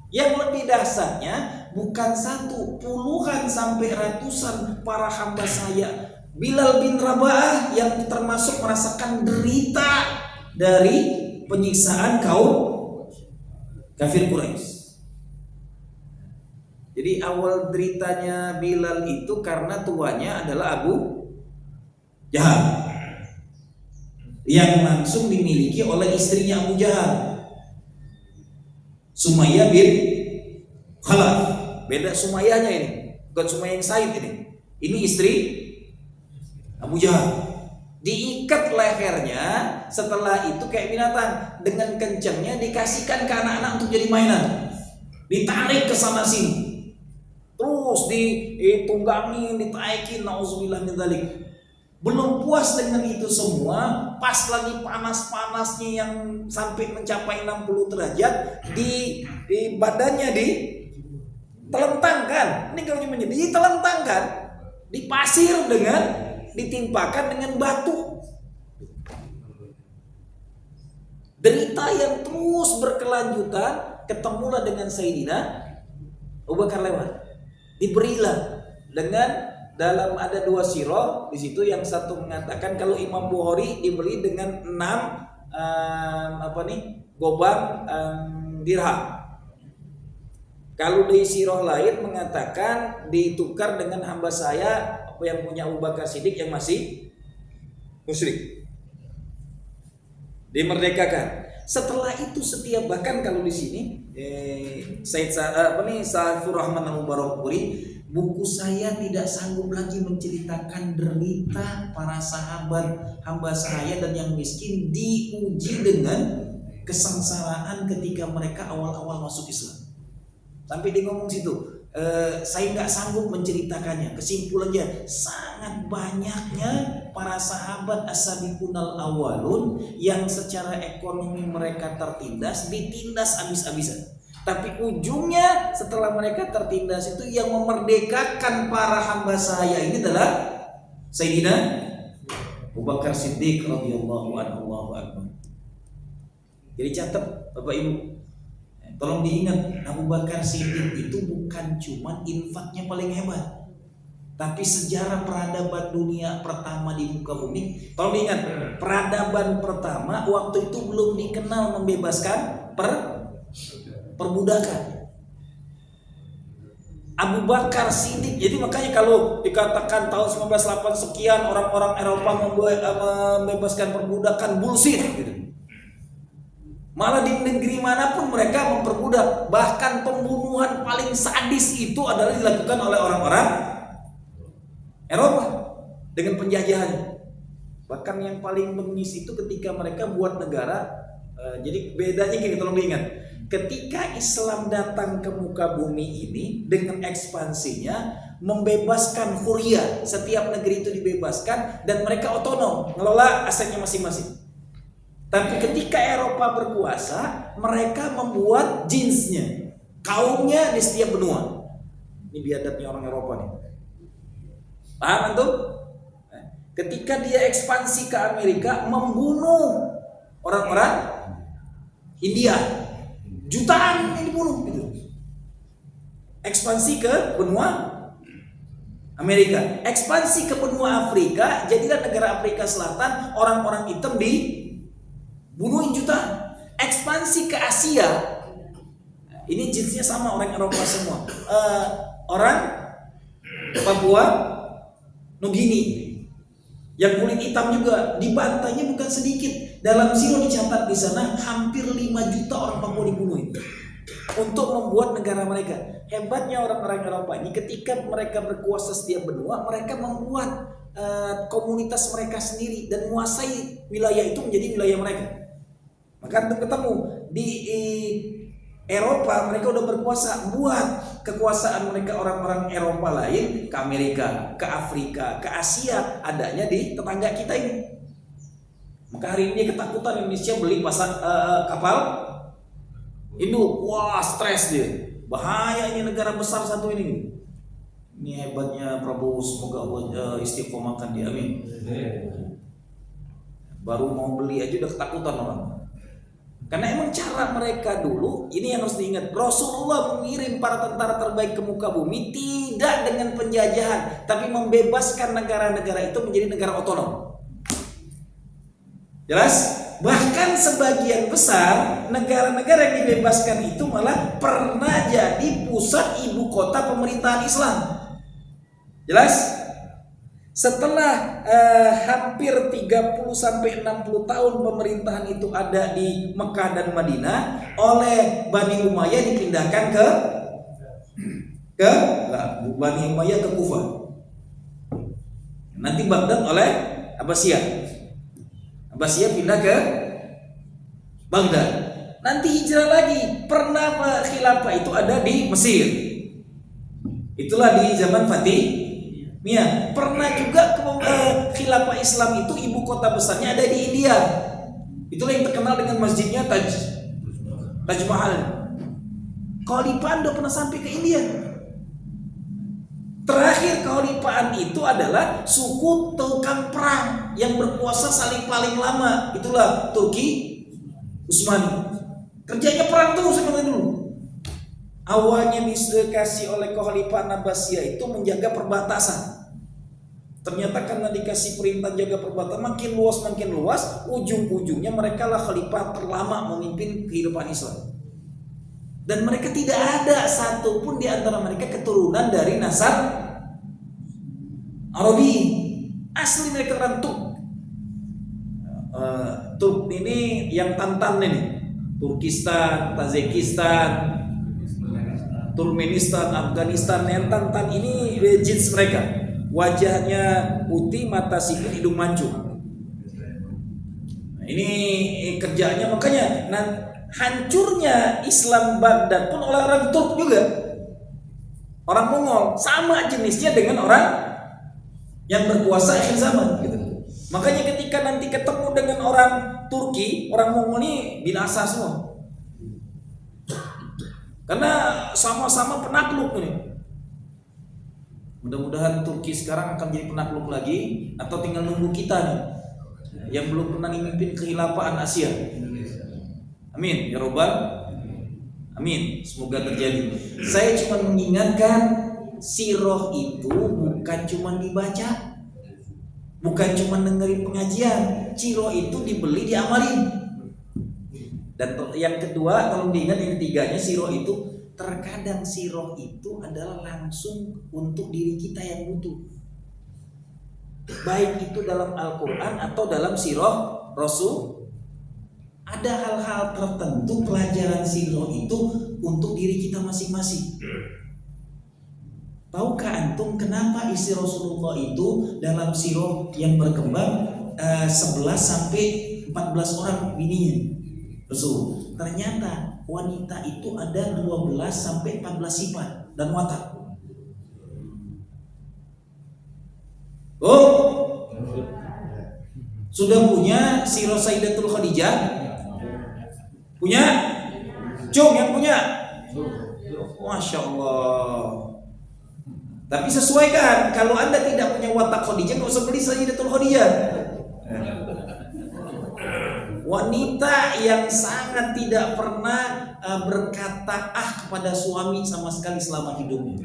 C: Yang lebih dahsyatnya bukan satu, puluhan sampai ratusan para hamba saya. Bilal bin Rabah yang termasuk merasakan derita dari penyiksaan kaum kafir Quraisy. Jadi awal deritanya Bilal itu karena tuanya adalah Abu Jahal yang langsung dimiliki oleh istrinya Abu Jahal, Sumayyah bin Khalaf. Beda Sumayyahnya ini, bukan Sumayyah yang Said ini. Ini istri Abu Jahal. Diikat lehernya, setelah itu kayak binatang, dengan kencangnya dikasihkan ke anak-anak untuk jadi mainan. Ditarik ke sana sini. Terus ditunggangi, ditaikin, nauzubillah min dzalik. Belum puas dengan itu semua, pas lagi panas-panasnya yang sampai mencapai 60 derajat, di badannya ditelentangkan. Ini kalau namanya ditelentangkan di pasir dengan ditimpakan dengan batu. Derita yang terus berkelanjutan, ketemulah dengan Sayyidina Abu Bakar lewat. Diberilah dengan dalam ada dua sirah di situ, yang satu mengatakan kalau Imam Bukhari dibeli dengan 6 gobang dirham. Kalau di sirah lain mengatakan ditukar dengan hamba saya yang punya Abu Bakar Siddiq yang masih musyrik, dimerdekakan. Setelah itu setiap, bahkan kalau di sini Saifur Rahman Al-Mubarakpuri, buku saya tidak sanggup lagi menceritakan derita para sahabat hamba saya dan yang miskin diuji dengan kesengsaraan ketika mereka awal-awal masuk Islam. Sampai dia ngomong situ, saya nggak sanggup menceritakannya. Kesimpulannya, sangat banyaknya para sahabat as-sabiqunal awalun yang secara ekonomi mereka tertindas, ditindas habis-habisan. Tapi ujungnya setelah mereka tertindas itu, yang memerdekakan para hamba saya ini adalah Sayyidina Abu Bakar Siddiq radhiyallahu anhu. Jadi catat Bapak Ibu, tolong diingat, Abu Bakar Siddiq itu bukan cuma infaknya paling hebat, tapi sejarah peradaban dunia pertama di muka bumi. Tolong diingat, peradaban pertama waktu itu belum dikenal membebaskan perbudakan. Abu Bakar Siddiq. Jadi makanya kalau dikatakan tahun 1908 sekian orang-orang Eropa membebaskan perbudakan, bullshit gitu. Malah di negeri manapun mereka memperbudak. Bahkan pembunuhan paling sadis itu adalah dilakukan oleh orang-orang Eropa dengan penjajahan. Bahkan yang paling bengis itu ketika mereka buat negara. Jadi bedanya gini, tolong diingat. Ketika Islam datang ke muka bumi ini dengan ekspansinya, membebaskan huriyah, setiap negeri itu dibebaskan dan mereka otonom ngelola asetnya masing-masing. Tapi ketika Eropa berkuasa, mereka membuat jinsnya, kaumnya di setiap benua. Ini biadabnya orang Eropa nih. Paham antum? Ketika dia ekspansi ke Amerika, membunuh orang-orang India, jutaan yang dibunuh gitu. Ekspansi ke benua Amerika, ekspansi ke benua Afrika, jadilah negara Afrika Selatan, orang-orang hitam dibunuhin jutaan. Ekspansi ke Asia, ini jenisnya sama, orang Eropa semua, orang Papua Nugini Yang kulit hitam juga dibantainya bukan sedikit. Dalam sirah dicatat di sana hampir 5 juta orang Papua dibunuh itu untuk membuat negara mereka. Hebatnya orang-orang Eropa ini, ketika mereka berkuasa setiap benua, mereka membuat komunitas mereka sendiri dan menguasai wilayah itu menjadi wilayah mereka. Maka untuk ketemu di Eropa mereka udah berkuasa, buat kekuasaan mereka orang-orang Eropa lain ke Amerika, ke Afrika, ke Asia, adanya di tetangga kita ini. Maka hari ini ketakutan Indonesia beli kapal induk, wah stres dia, bahaya ini negara besar satu ini. Ini hebatnya Prabowo, semoga Allah istiqomahkan dia, amin. Baru mau beli aja udah ketakutan orang. Karena emang cara mereka dulu, ini yang harus diingat, Rasulullah mengirim para tentara terbaik ke muka bumi tidak dengan penjajahan, tapi membebaskan negara-negara itu menjadi negara otonom. Jelas? Bahkan sebagian besar negara-negara yang dibebaskan itu malah pernah jadi pusat ibu kota pemerintahan Islam. Jelas? Setelah hampir 30-60 tahun pemerintahan itu ada di Mekah dan Madinah, oleh Bani Umayyah dipindahkan ke Bani Umayyah ke Kufah. Nanti Baghdad oleh Abbasiyah. Abbasiyah pindah ke Baghdad. Nanti hijrah lagi. Pernah khilafah itu ada di Mesir. Itulah di zaman Fatih. Mia, pernah juga khilafah Islam itu ibu kota besarnya ada di India. Itulah yang terkenal dengan masjidnya Taj Mahal. Kekhalifahan udah pernah sampai ke India. Terakhir kekhalifahan itu adalah suku tukang perang yang berkuasa paling lama. Itulah Turki Utsmani. Kerjanya perang terus sebenarnya dulu. Awalnya dikasih oleh kekhalifahan Abbasiyah itu menjaga perbatasan. Ternyata karena dikasih perintah jaga perbatasan makin luas, ujung-ujungnya mereka lah khalifah terlama memimpin kehidupan Islam. Dan mereka tidak ada satupun di antara mereka keturunan dari nasab Arabi. Asli mereka orang Turk. Turk ini yang tantan ini, Turkistan, Tajikistan, Turkmenistan, Afghanistan, yang tantan ini jins mereka. Wajahnya putih, mata sipit, hidung mancung. Ini kerjanya, makanya hancurnya Islam Baghdad pun oleh orang Turk juga. Orang Mongol sama jenisnya dengan orang yang berkuasa akhir zaman gitu. Makanya ketika nanti ketemu dengan orang Turki, orang Mongol ini binasa semua. Karena sama-sama penakluk ini. Mudah-mudahan Turki sekarang akan jadi penakluk lagi, atau tinggal nunggu kita nih yang belum pernah memimpin kekhilafaan Asia. Amin ya Rabbal amin. Semoga terjadi. Saya cuma mengingatkan, sirah itu bukan cuma dibaca, bukan cuma dengerin pengajian. Sirah itu dibeli, diamalin. Dan yang kedua, kalau diingat yang ketiganya, sirah itu terkadang sirah itu adalah langsung untuk diri kita yang butuh. Baik itu dalam Al-Quran atau dalam sirah Rasul. Ada hal-hal tertentu pelajaran sirah itu untuk diri kita masing-masing. Tahukah antum kenapa istri Rasulullah itu dalam sirah yang berkembang 11 sampai 14 orang bininya Rasul? Ternyata wanita itu ada 12 sampai 14 sifat dan watak. Oh, sudah punya sirah Sayyidatul Khadijah? Punya? Cung yang punya? Masya Allah. Tapi sesuaikan. Kalau anda tidak punya watak Khadijah, nggak usah beli Sayyidatul Khadijah. Wanita yang sangat tidak pernah berkata kepada suami sama sekali selama hidupnya.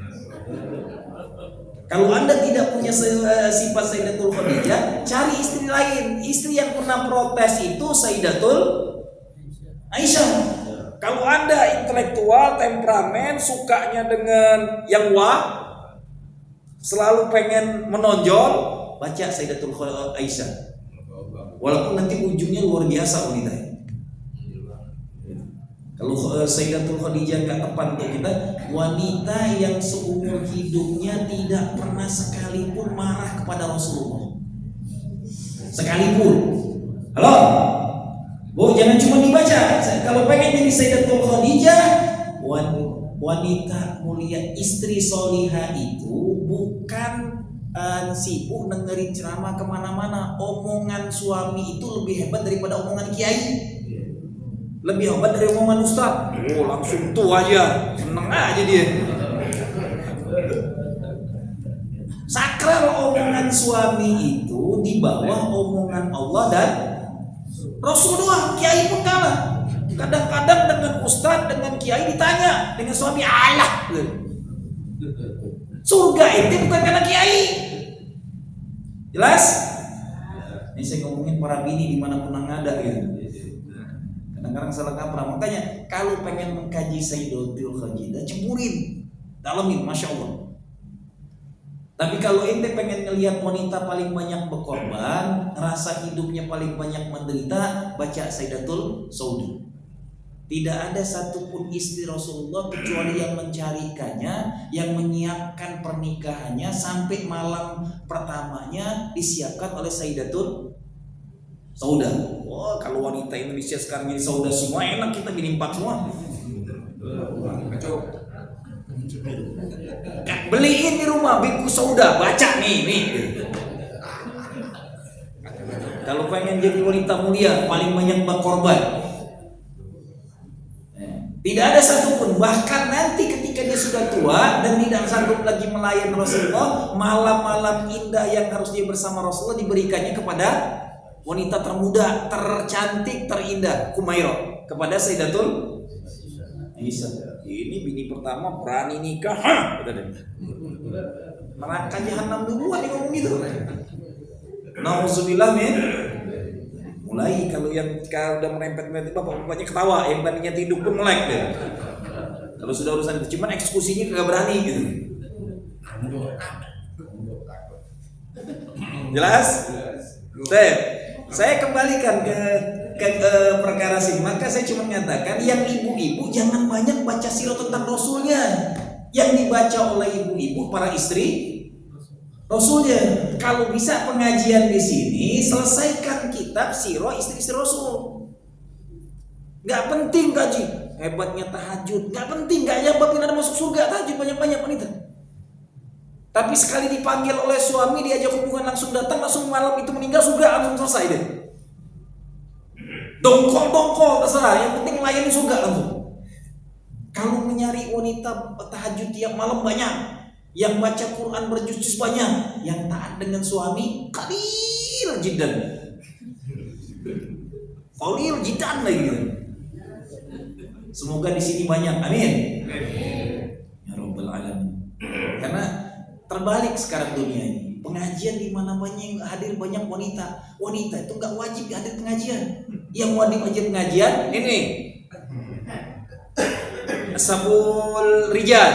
C: Kalau anda tidak punya sifat Sayyidatul Khadijah, cari istri lain. Istri yang pernah protes itu Sayyidatul Aisyah. Kalau anda intelektual, temperamen, sukanya dengan yang selalu pengen menonjol, baca Sayyidatul Aisyah. Walaupun nanti ujungnya luar biasa wanita. Kalau Sayyidatul Khadijah nggak tepat untuk kita, wanita yang seumur hidupnya tidak pernah sekalipun marah kepada Rasulullah. Sekalipun. Halo? Bu, jangan cuma dibaca. Kalau pengen jadi Sayyidatul Khadijah, wanita mulia, istri soliha itu bukan sibuk dengerin ceramah kemana-mana. Omongan suami itu lebih hebat daripada omongan kiai. Lebih hebat dari omongan ustaz. Oh, langsung tuh aja, seneng aja dia. Sakral omongan suami itu di bawah omongan Allah dan Rasul doang. Kiai pun kalah. Kadang-kadang dengan ustaz, dengan kiai ditanya, dengan suami Allah. Surga itu bukan karena kiai. Jelas? Ini saya ngomongin para bini dimanapun yang ada gitu. Kadang-kadang salah kaprah. Makanya kalau pengen mengkaji Sayyidatul Khadijah, cemurin, dalamin, masya Allah. Tapi kalau ente pengen ngelihat wanita paling banyak berkorban, rasa hidupnya paling banyak menderita, baca Sayyidatul Saudah. Tidak ada satupun istri Rasulullah kecuali yang mencarikannya, yang menyiapkan pernikahannya sampai malam pertamanya disiapkan oleh Sayyidatul Saudah. Wah, kalau wanita Indonesia sekarang jadi Saudah semua, enak kita bini 4 semua. Beliin di rumah buku Saudah, baca nih. Kalau pengen jadi wanita mulia paling banyak berkorban. Tidak ada satupun, bahkan nanti ketika dia sudah tua dan tidak sanggup lagi melayan Rasulullah, malam-malam indah yang harus dia bersama Rasulullah diberikannya kepada wanita termuda, tercantik, terindah, Humairah, kepada Sayyidatul Aisyah. Ini bini pertama berani nikah, neraka jahanam duluan dia ngomong gitu. Nauzubillah min. Mulai kalau yang udah merempet-merempet bapak-bapaknya ketawa, yang tadinya tidur pun melek deh. Kalau sudah urusan itu, cuman eksekusinya kagak berani gitu. Jelas? Saya kembalikan ke perkara sini. Maka saya cuma menyatakan yang ibu-ibu jangan banyak baca sirah tentang Rasulnya. Yang dibaca oleh ibu-ibu para istri Rasulnya. Kalau bisa pengajian di sini selesaikan kitab sirah istri-istri Rasul. Gak penting gaji, hebatnya tahajud. Gak penting, gak nyebabin ada masuk surga tahajud banyak-banyak wanita. Tapi sekali dipanggil oleh suami, diajak hubungan langsung datang, langsung malam itu meninggal, surga langsung selesai deh. Dongkol terserah, yang penting melayani surga langsung. Kalau mencari wanita tahajud tiap malam banyak, yang baca Quran berjuz-juz banyak, yang taat dengan suami qalil jiddan. Qalil jiddan lagi. Semoga di sini banyak, amin. Ya Rabbal Alamin. Karena terbalik sekarang dunia ini. Pengajian di mana banyak hadir banyak wanita. Wanita itu nggak wajib hadir pengajian. Yang wajib pengajian ini Ashabul Rijal.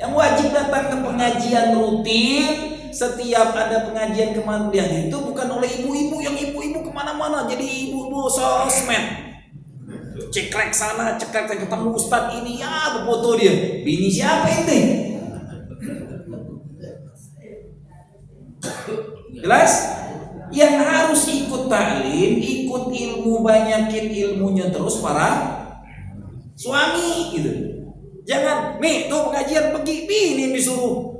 C: Yang wajib datang ke pengajian rutin setiap ada pengajian kemandirian itu bukan oleh ibu-ibu yang ibu-ibu kemana-mana jadi ibu-ibu sosmed. Cekrek sana, cekrek ketemu ustadz ini ya berfoto dia. Bini siapa ini? Jelas? Yang harus ikut taklim, ikut ilmu, banyakin ilmunya terus para suami gitu. Jangan, nih tuh pengajian pergi, bini yang disuruh.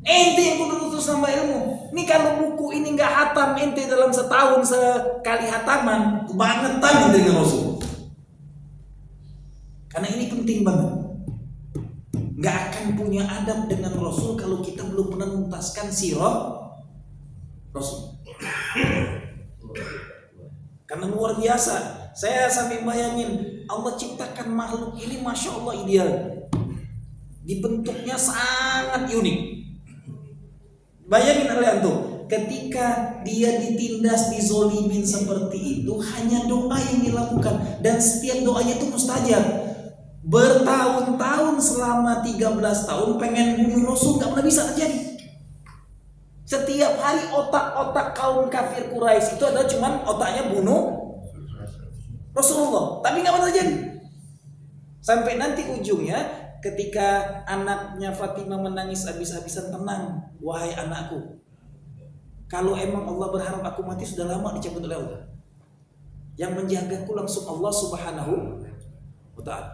C: Ente yang kudu terus sama ilmu. Ini kalau buku ini nggak hatam ente dalam setahun sekali hataman, kebangetan ente dengan Rasul. Karena ini penting banget. Nggak akan punya adab dengan Rasul kalau kita belum pernah menuntaskan sirah Rasul. Karena luar biasa. Saya sampai bayangin Allah ciptakan makhluk ini masya Allah ideal. Dibentuknya sangat unik. Bayangin oleh antum, ketika dia ditindas, dizolimin seperti itu, hanya doa yang dilakukan dan setiap doanya itu mustajab. Bertahun-tahun selama 13 tahun pengen bunuh Rasul gak pernah bisa terjadi. Setiap hari otak-otak kaum kafir Quraisy itu adalah cuman otaknya bunuh Rasulullah. Tapi nggak pernah terjadi. Sampai nanti ujungnya ketika anaknya Fatimah menangis habis-habisan, tenang wahai anakku. Kalau emang Allah berharap aku mati sudah lama dicabut oleh Allah. Yang menjagaku langsung Allah Subhanahu wa ta'ala.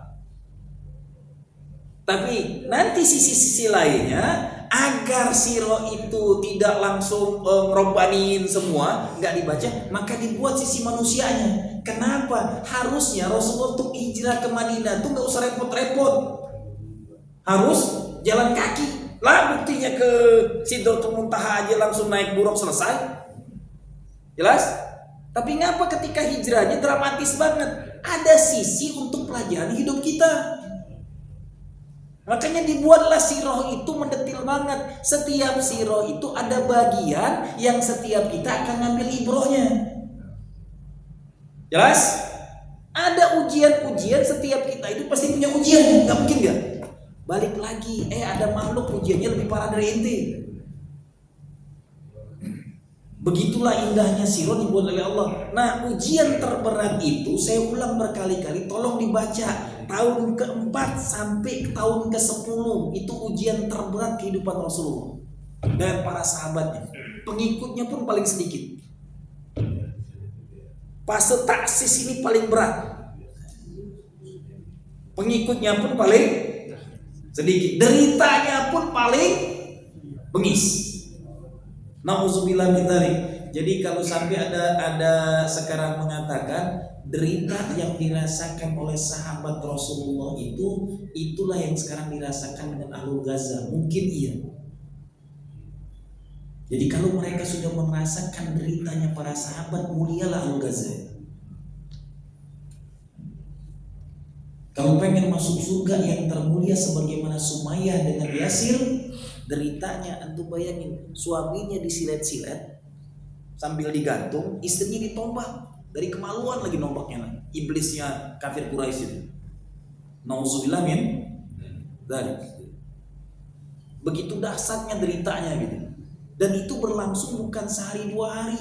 C: Tapi nanti sisi-sisi lainnya, agar sirah itu tidak langsung ngerobanin semua, nggak dibaca, maka dibuat sisi manusianya. Kenapa? Harusnya Rasulullah untuk hijrah ke Madinah tuh nggak usah repot-repot, harus jalan kaki. Lah buktinya ke Sidratul Muntaha aja langsung naik buruk selesai. Jelas? Tapi ngapa ketika hijrahnya dramatis banget? Ada sisi untuk pelajaran hidup kita. Makanya dibuatlah sirah itu mendetil banget. Setiap sirah itu ada bagian yang setiap kita akan ngambil ibrohnya. Jelas? Ada ujian-ujian, setiap kita itu pasti punya ujian. Gak mungkin gak? Balik lagi, ada makhluk ujiannya lebih parah dari ente. Begitulah indahnya sirah dibuat oleh Allah. Nah, ujian terberat itu saya ulang berkali-kali, tolong dibaca. Tahun ke-4 sampai tahun ke-10 itu ujian terberat kehidupan Rasulullah dan para sahabatnya. Pengikutnya pun paling sedikit. Fase taksis ini paling berat. Pengikutnya pun paling sedikit. Deritanya pun paling bengis. Nauzubillah min dzalik. Jadi kalau sampai ada sekarang mengatakan derita yang dirasakan oleh sahabat Rasulullah itu, itulah yang sekarang dirasakan dengan Ahlul Gaza, mungkin iya. Jadi kalau mereka sudah merasakan deritanya para sahabat, mulialah Ahlul Gaza. Kalau pengen masuk surga yang termulia sebagaimana Sumayyah dengan Yasir, deritanya antum bayangin, suaminya disilet-silet sambil digantung, istrinya ditombak. Dari kemaluan lagi nombaknya, iblisnya kafir Quraisy itu. Nauzubillah min dzalik. Begitu dahsyatnya deritanya gitu. Dan itu berlangsung bukan sehari dua hari,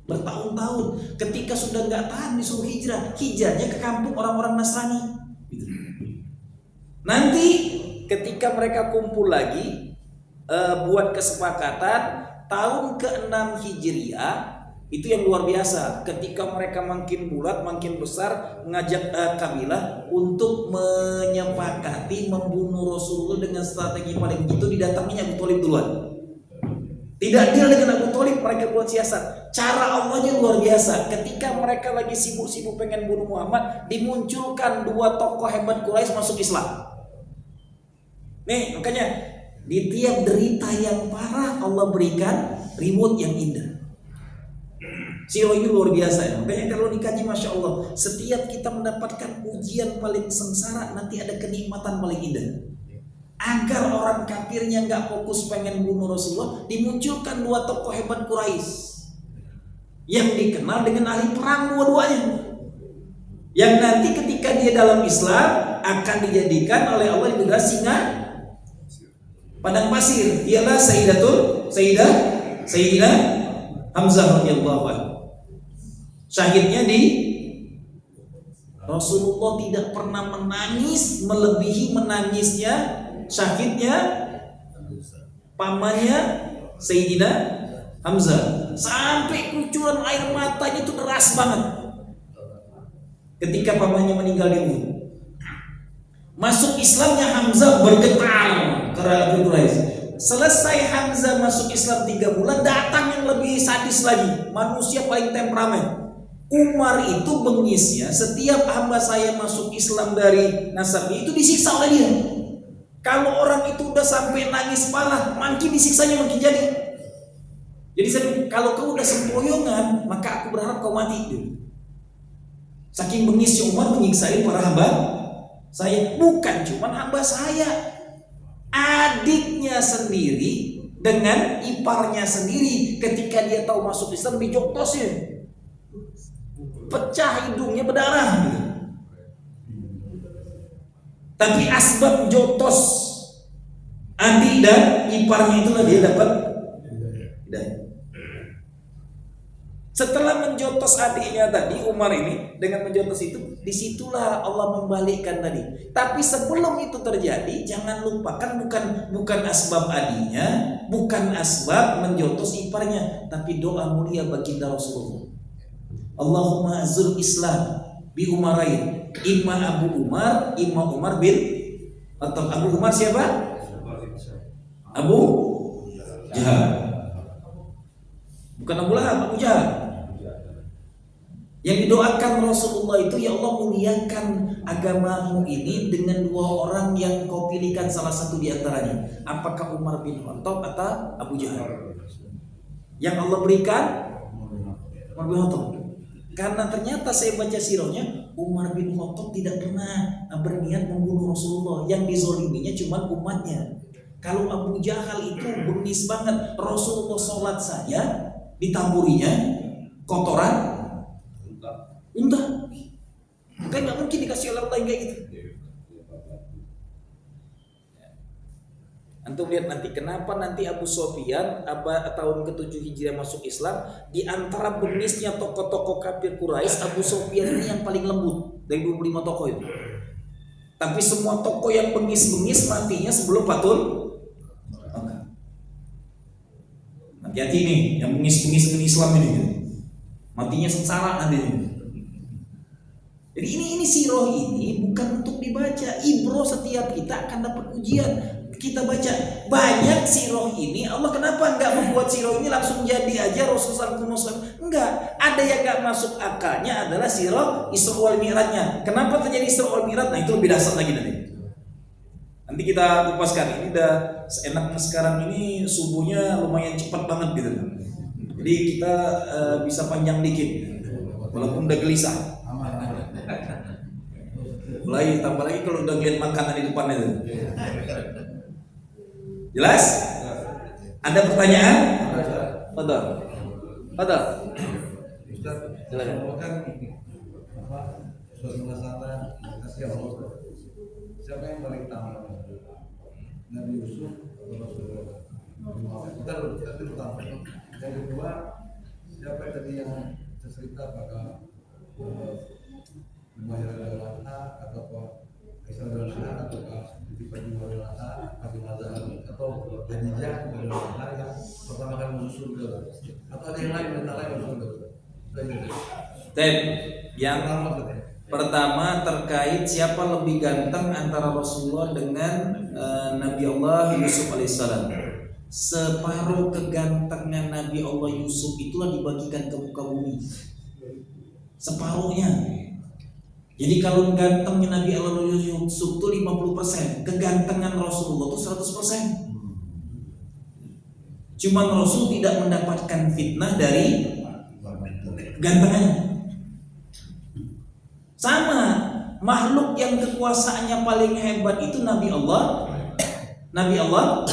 C: bertahun-tahun. Ketika sudah nggak tahan disuruh hijrah, hijrahnya ke kampung orang-orang Nasrani. Gitu. Nanti ketika mereka kumpul lagi, buat kesepakatan tahun ke-6 Hijriah. Itu yang luar biasa. Ketika mereka makin bulat, makin besar, mengajak kabilah untuk menyepakati membunuh Rasulullah dengan strategi paling gitu, didatanginya Abu Thalib duluan. Tidak deal dengan Abu Thalib, mereka buat siasat. Cara Allahnya luar biasa. Ketika mereka lagi sibuk-sibuk pengen bunuh Muhammad, dimunculkan dua tokoh hebat Quraisy masuk Islam. Nih, makanya di tiap derita yang parah Allah berikan reward yang indah. Sirah ini luar biasa ya. Makanya kalau dikaji, Masya Allah, setiap kita mendapatkan ujian paling sengsara, nanti ada kenikmatan paling indah. Agar orang kafirnya nggak fokus pengen bunuh Rasulullah, dimunculkan dua tokoh hebat Quraisy yang dikenal dengan ahli perang dua-duanya, yang nanti ketika dia dalam Islam akan dijadikan oleh Allah di singa padang pasir. Ialah Sayyidah Hamzah radhiyallahu anhu. Syahidnya di Rasulullah tidak pernah menangis melebihi menangisnya syahidnya pamannya Sayyidina Hamzah, sampai kucuran air matanya itu deras banget ketika pamannya meninggal di Uhud. Masuk Islamnya Hamzah bergetar karena Quraisy. Selesai Hamzah masuk Islam 3 bulan, datang yang lebih sadis lagi, manusia paling temperamen. Umar itu bengisnya setiap hamba saya masuk Islam dari nasabnya itu disiksa oleh dia. Kalau orang itu udah sampai nangis parah, makin disiksanya makin jadi. Jadi kalau kau udah sempoyongan, maka aku berharap kau mati. Saking bengisnya Umar menyiksain para hamba saya. Bukan cuma hamba saya, adiknya sendiri dengan iparnya sendiri ketika dia tahu masuk Islam dijoktosin. Pecah hidungnya, berdarah gitu. Tapi asbab jotos adik dan iparnya itulah dia dapat Setelah menjotos adiknya tadi, Umar ini dengan menjotos itu, disitulah Allah membalikkan tadi. Tapi sebelum itu terjadi, jangan lupakan bukan asbab adiknya, bukan asbab menjotos iparnya, tapi doa mulia baginda Rasulullah. Allahumma azul Islam bi Umarain, imma Abu Umar, imma Umar bin atau Abu Umar siapa? Abu Jahal. Bukan Abu Lahab, Abu Jahal. Yang didoakan Rasulullah itu, ya Allah muliakan agamamu ini dengan dua orang yang kau pilihkan salah satu di antaranya. Apakah Umar bin Khattab atau Abu Jahal? Yang Allah berikan Umar bin Khattab. Karena ternyata saya baca sirahnya, Umar bin Khattab tidak pernah berniat membunuh Rasulullah. Yang dizoliminya cuma umatnya. Kalau Abu Jahal itu bengis banget, Rasulullah sholat saja ditaburinya kotoran unta. Makanya nggak mungkin dikasih oleh Allah kayak gitu. Antum lihat nanti kenapa nanti Abu Sufyan tahun ke-7 Hijriah masuk Islam, di antara bengisnya tokoh-tokoh kafir Quraisy, Abu Sufyan ini yang paling lembut dari 25 tokoh itu. Tapi semua tokoh yang bengis-bengis matinya sebelum Fathul Makkah. Hati-hati nih yang bengis-bengis dengan Islam ini, matinya sengsara nanti. Jadi ini sirah ini bukan untuk dibaca, ibroh setiap kita akan dapat ujian. Kita baca banyak sirah ini, Allah kenapa enggak membuat sirah ini langsung jadi aja Rasulullah SAW? Enggak, ada yang enggak masuk akalnya adalah sirah Isra wal Mi'rajnya. Kenapa terjadi Isra wal Mi'raj? Nah itu lebih dasar lagi nanti kita kupaskan. Ini udah seenaknya sekarang ini subuhnya lumayan cepat banget gitu. Jadi kita bisa panjang dikit, walaupun udah gelisah. Mulai tambah lagi kalau udah ngeliat makanan di depan itu. Jelas? Ada pertanyaan? Ada. Silakan.
B: Suatu masalah kasih Allah. Siapa yang paling tahu? Nabi Yusuf atau Rasulullah? Kita pertama. Yang kedua, siapa tadi yang cerita apakah Lumayan adalah atau Islam adalah atau Titipan adalah atau Mazhab atau Hadijah adalah yang pertama kali masuk surga atau ada yang lain yang masuk surga.
C: Yang pertama terkait siapa lebih ganteng antara Rasulullah dengan Nabi Allah Yusuf alaihissalam. Separuh kegantengan Nabi Allah Yusuf itulah dibagikan ke muka bumi. Separuhnya. Jadi kalau gantengnya Nabi Allah Yusuf itu 50%, kegantengan Rasulullah itu 100%. Cuman Rasul tidak mendapatkan fitnah dari gantengannya. Sama, makhluk yang kekuasaannya paling hebat itu Nabi Allah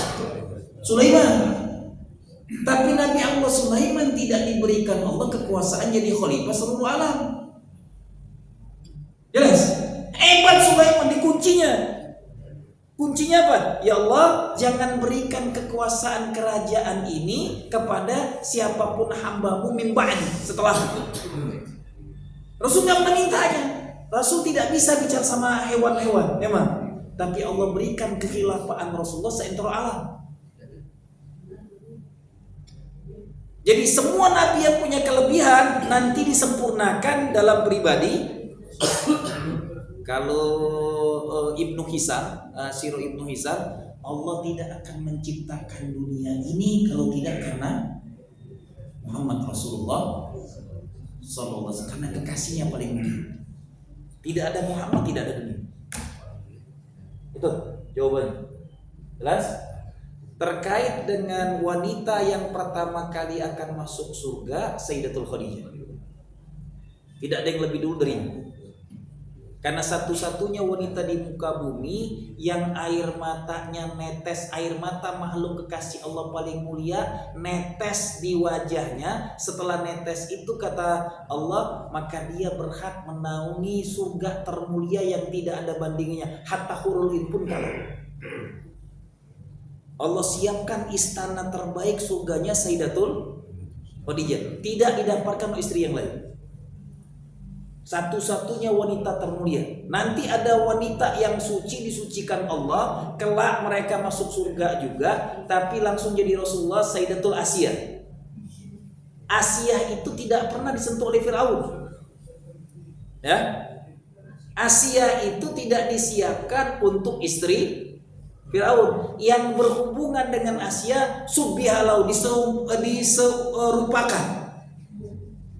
C: Sulaiman. Tapi Nabi Allah Sulaiman tidak diberikan Allah kekuasaan jadi khalifah seluruh alam. Jelas? Hebat Sulaiman di kuncinya. Kuncinya apa? Ya Allah, jangan berikan kekuasaan kerajaan ini kepada siapapun hambamu min ba'di setelah. Rasul nggak memintanya. Rasul tidak bisa bicara sama hewan-hewan, memang. Tapi Allah berikan kekhilafaan Rasulullah seantero alam. Jadi semua nabi yang punya kelebihan nanti disempurnakan dalam pribadi. Kalau Ibnu Hisam, Sirah Ibnu Hisam, Allah tidak akan menciptakan dunia ini kalau tidak karena Muhammad Rasulullah Sallallahu Alaihi Wasallam, karena kekasihnya paling mulia. Tidak ada Muhammad, tidak ada dunia. Itu jawabannya. Jelas? Terkait dengan wanita yang pertama kali akan masuk surga, Sayyidatul Khadijah. Tidak ada yang lebih dulu darinya. Karena satu-satunya wanita di muka bumi yang air matanya netes, air mata makhluk kekasih Allah paling mulia netes di wajahnya. Setelah netes itu kata Allah, maka dia berhak menaungi surga termulia yang tidak ada bandingnya. Hatta hurul ain pun kalah. Allah siapkan istana terbaik surganya Sayyidatul Khadijah, tidak didapatkan oleh istri yang lain. Satu-satunya wanita termulia. Nanti ada wanita yang suci disucikan Allah, kelak mereka masuk surga juga, tapi langsung jadi Rasulullah, Sayyidatul Asiyah. Asiyah itu tidak pernah disentuh oleh Firaun. Ya. Asiyah itu tidak disiapkan untuk istri Firaun. Yang berhubungan dengan Asiyah subbihalau, diserupakan.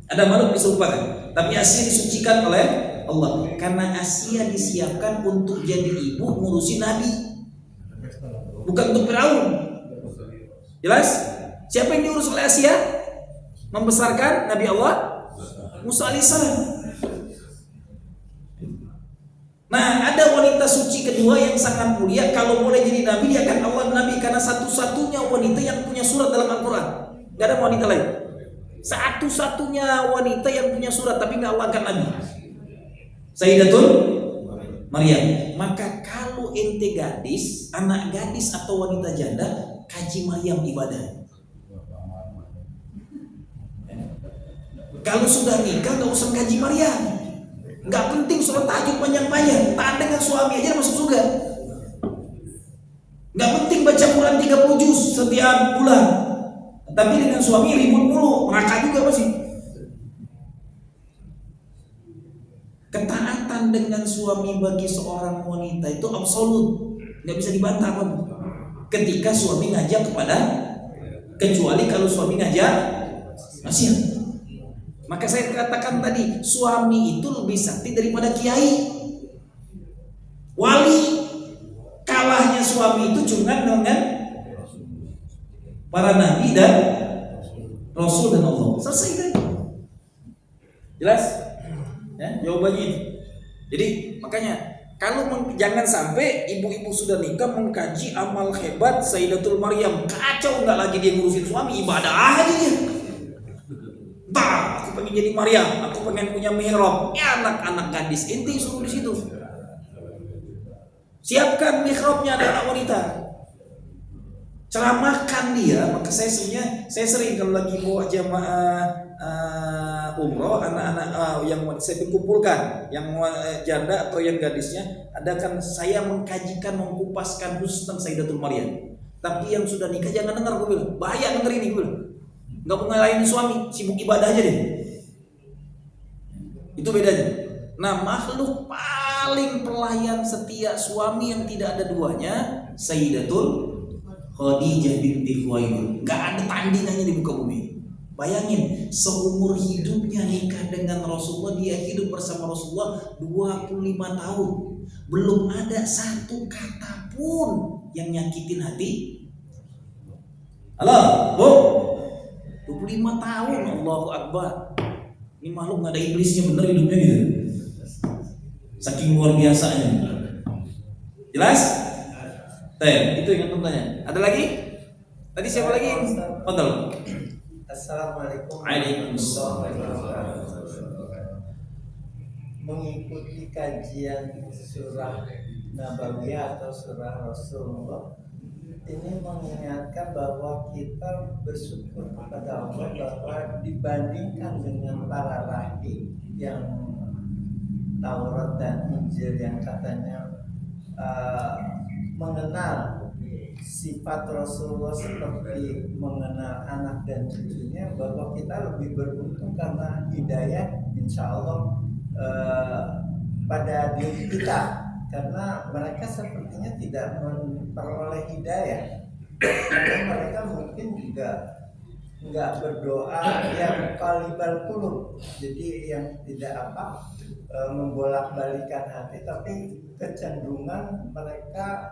C: Ada makhluk diserupakan. Tapi Asiyah disucikan oleh Allah. Karena Asiyah disiapkan untuk jadi ibu ngurusin Nabi, bukan untuk Firaun. Jelas? Siapa yang diurus oleh Asiyah? Membesarkan Nabi Allah Musa alaihissalam. Nah, ada wanita suci kedua yang sangat mulia. Kalau boleh jadi nabi, dia akan Allah nabi, karena satu-satunya wanita yang punya surat dalam Al-Quran. Gak ada wanita lain. Satu-satunya wanita yang punya surat, tapi gak Allah angkat nabi, Sayyidatul Maryam. Maka kalau ente gadis, anak gadis atau wanita janda, kaji Maryam ibadah. Kalau sudah nikah gak usah kaji Maryam. Gak penting sholat tahajud panjang-panjang, taat dengan suami aja masuk surga. Gak penting baca Quran 30 juz setiap bulan, tapi dengan suami ribut mulu, neraka juga masih. Ketaatan dengan suami bagi seorang wanita itu absolut, gak bisa dibantah pun. Ketika suami ngajak kepada, kecuali kalau suami ngajak maksiat. Maka saya katakan tadi, suami itu lebih sakti daripada kiai, wali. Kalahnya suami itu cuma dengan para nabi dan rasul dan Allah. Selesai kan? Jelas? Ya, jawabannya itu. Jadi makanya kalau jangan sampai ibu-ibu sudah nikah mengkaji amal hebat Sayyidatul Maryam, kacau, nggak lagi dia ngurusin suami, ibadah aja dia. Aku pengen jadi Maryam, aku pengen punya mihrab. Ya, anak-anak gadis inti suruh di situ. Siapkan mihrabnya anak wanita. Ceramahkan dia. Maka saya sering kalau lagi bawa jamaah umroh, anak-anak yang saya kumpulkan, yang janda atau yang gadisnya, adakan saya mengkajikan, mengkupaskan khusus tentang Sayyidatul Maryam. Tapi yang sudah nikah jangan dengar, gue bilang. Bahaya denger ini, gue bilang. Gak mau ngelainin suami, sibuk ibadah aja deh. Itu bedanya. Nah, makhluk paling pelayan setia suami yang tidak ada duanya, Sayyidatul Khadijah binti Khuwailid. Gak ada tandingannya di muka bumi. Bayangin, seumur hidupnya nikah dengan Rasulullah, dia hidup bersama Rasulullah 25 tahun. Belum ada satu kata pun yang nyakitin hati. Halo, Bu. 25 tahun, Allahu Akbar. Ini makhluk gak ada iblisnya, bener hidupnya gitu. Saking luar biasanya. Jelas? Itu yang antum tanya. Ada lagi? Tadi siapa lagi? Fadal.
D: Assalamualaikum.
C: Waalaikumsalam.
D: Mengikuti kajian surah Nabawiyah atau surah Rasulullah, ini mengingatkan bahwa kita bersyukur kepada Allah bahwa dibandingkan dengan para rahi yang Taurat dan Injil yang katanya mengenal sifat Rasulullah seperti mengenal anak dan cucunya, bahwa kita lebih beruntung karena hidayah insya Allah pada diri kita. Karena mereka sepertinya tidak memperoleh hidayah, karena mereka mungkin juga nggak berdoa yang qalibal qulub, jadi yang tidak membolak-balikan hati, tapi kecenderungan mereka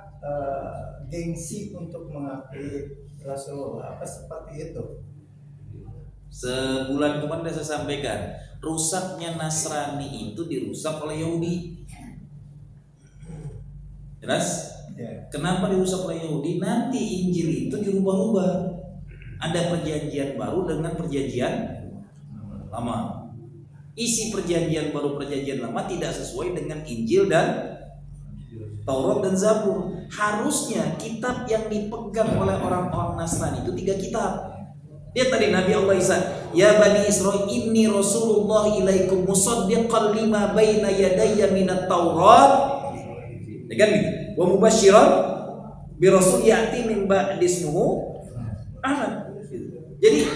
D: gengsi untuk mengakui Rasulullah, apa seperti itu.
C: Sebulan kemarin saya sampaikan, rusaknya Nasrani itu dirusak oleh Yahudi. Jelas?
D: Ya.
C: Kenapa dirusak oleh Yahudi? Nanti Injil itu dirubah-rubah. Ada perjanjian baru dengan perjanjian lama. Isi perjanjian baru, perjanjian lama tidak sesuai dengan Injil dan Taurat dan Zabur. Harusnya kitab yang dipegang oleh orang-orang Nasrani itu 3 kitab. Lihat tadi Nabi Allah Isa, ya Bani Israil inni Rasulullah ilaikum musaddiqan lima baina yadayya minat Taurat. Ya kan gitu. Wa mubasysyiran bi rasul ya'ti min ba'di ismuhu Ahmad. Jadi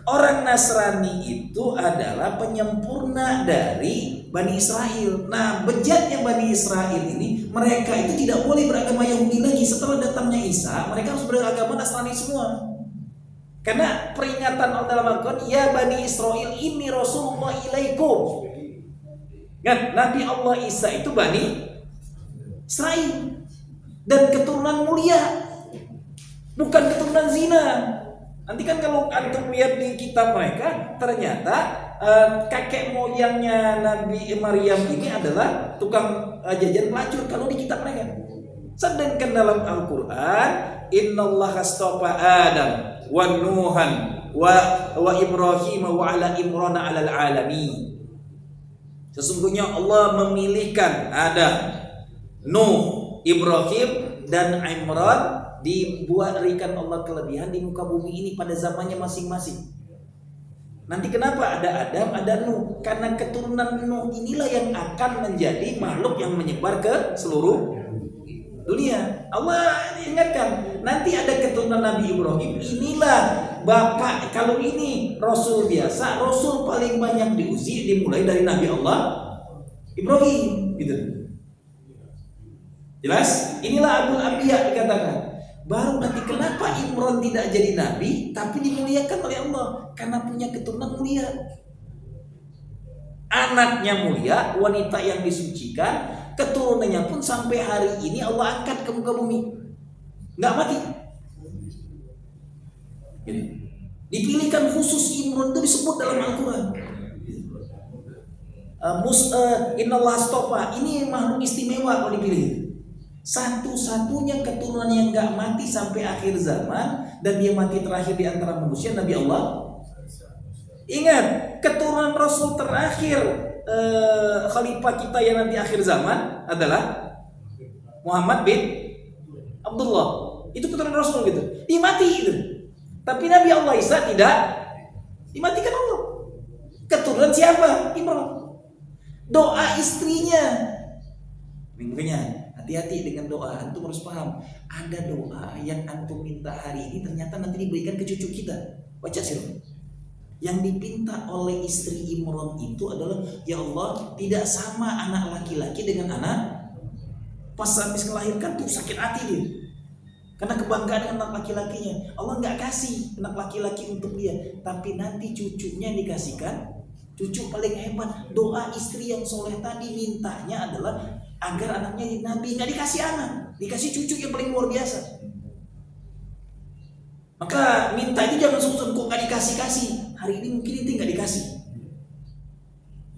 C: orang Nasrani itu adalah penyempurna dari Bani Israel. Nah, bejatnya Bani Israel ini, mereka itu tidak boleh beragama Yahudi lagi. Setelah datangnya Isa, mereka harus beragama Nasrani semua. Karena peringatan Allah dalam Al-Quran, ya Bani Israel ini Rasulullah ilaikum. Kan Nabi Allah Isa itu Bani Israel dan keturunan mulia, bukan keturunan zina. Nanti kan kalau antum lihat di kitab mereka, ternyata kakek moyangnya Nabi Maryam ini adalah tukang jajan pelacur kalau di kitab mereka. Sedangkan dalam Al-Quran, innallaha astafa Adam wa Nuhan wa Ibrahim wa ala Imran alal alamin. Sesungguhnya Allah memilihkan Adam, Nuh, Ibrahim dan Imran, diberikan Allah kelebihan di muka bumi ini pada zamannya masing-masing. Nanti kenapa ada Adam, ada Nuh? Karena keturunan Nuh inilah yang akan menjadi makhluk yang menyebar ke seluruh dunia. Allah ingatkan, nanti ada keturunan Nabi Ibrahim. Inilah bapak, kalau ini Rasul biasa, Rasul paling banyak diuji dimulai dari Nabi Allah Ibrahim, gitu. Jelas? Inilah Abul Anbiya dikatakan. Baru nanti kenapa Imran tidak jadi nabi tapi dimuliakan oleh Allah? Karena punya keturunan mulia. Anaknya mulia, wanita yang disucikan, keturunannya pun sampai hari ini Allah angkat ke muka bumi. Nggak mati. Jadi, dipilihkan khusus Imran itu disebut dalam Al-Quran. Innallah astofa, ini makhluk istimewa kalau dipilih. Satu-satunya keturunan yang gak mati sampai akhir zaman, dan dia mati terakhir di antara manusia, Nabi Allah. Ingat, keturunan Rasul terakhir khalifah kita yang nanti akhir zaman adalah Muhammad bin Abdullah. Itu keturunan Rasul gitu. Dimati itu. Tapi Nabi Allah Isa tidak dimatikan Allah. Keturunan siapa? Imran. Doa istrinya. Makanya hati-hati dengan doa. Antum harus paham, ada doa yang antum minta hari ini ternyata nanti diberikan ke cucu kita. Baca sirah. Yang dipinta oleh istri Imran itu adalah, ya Allah, tidak sama anak laki-laki dengan anak. Pas habis melahirkan tuh sakit hati dia, karena kebanggaan dengan anak laki-lakinya. Allah nggak kasih anak laki-laki untuk dia, tapi nanti cucunya dikasihkan. Cucu paling hebat. Doa istri yang soleh tadi mintanya adalah agar anaknya jadi nabi. Nggak dikasih anak, dikasih cucu yang paling luar biasa. Maka minta itu jangan sungguh kok nggak dikasih-kasih. Hari ini mungkin ente nggak dikasih.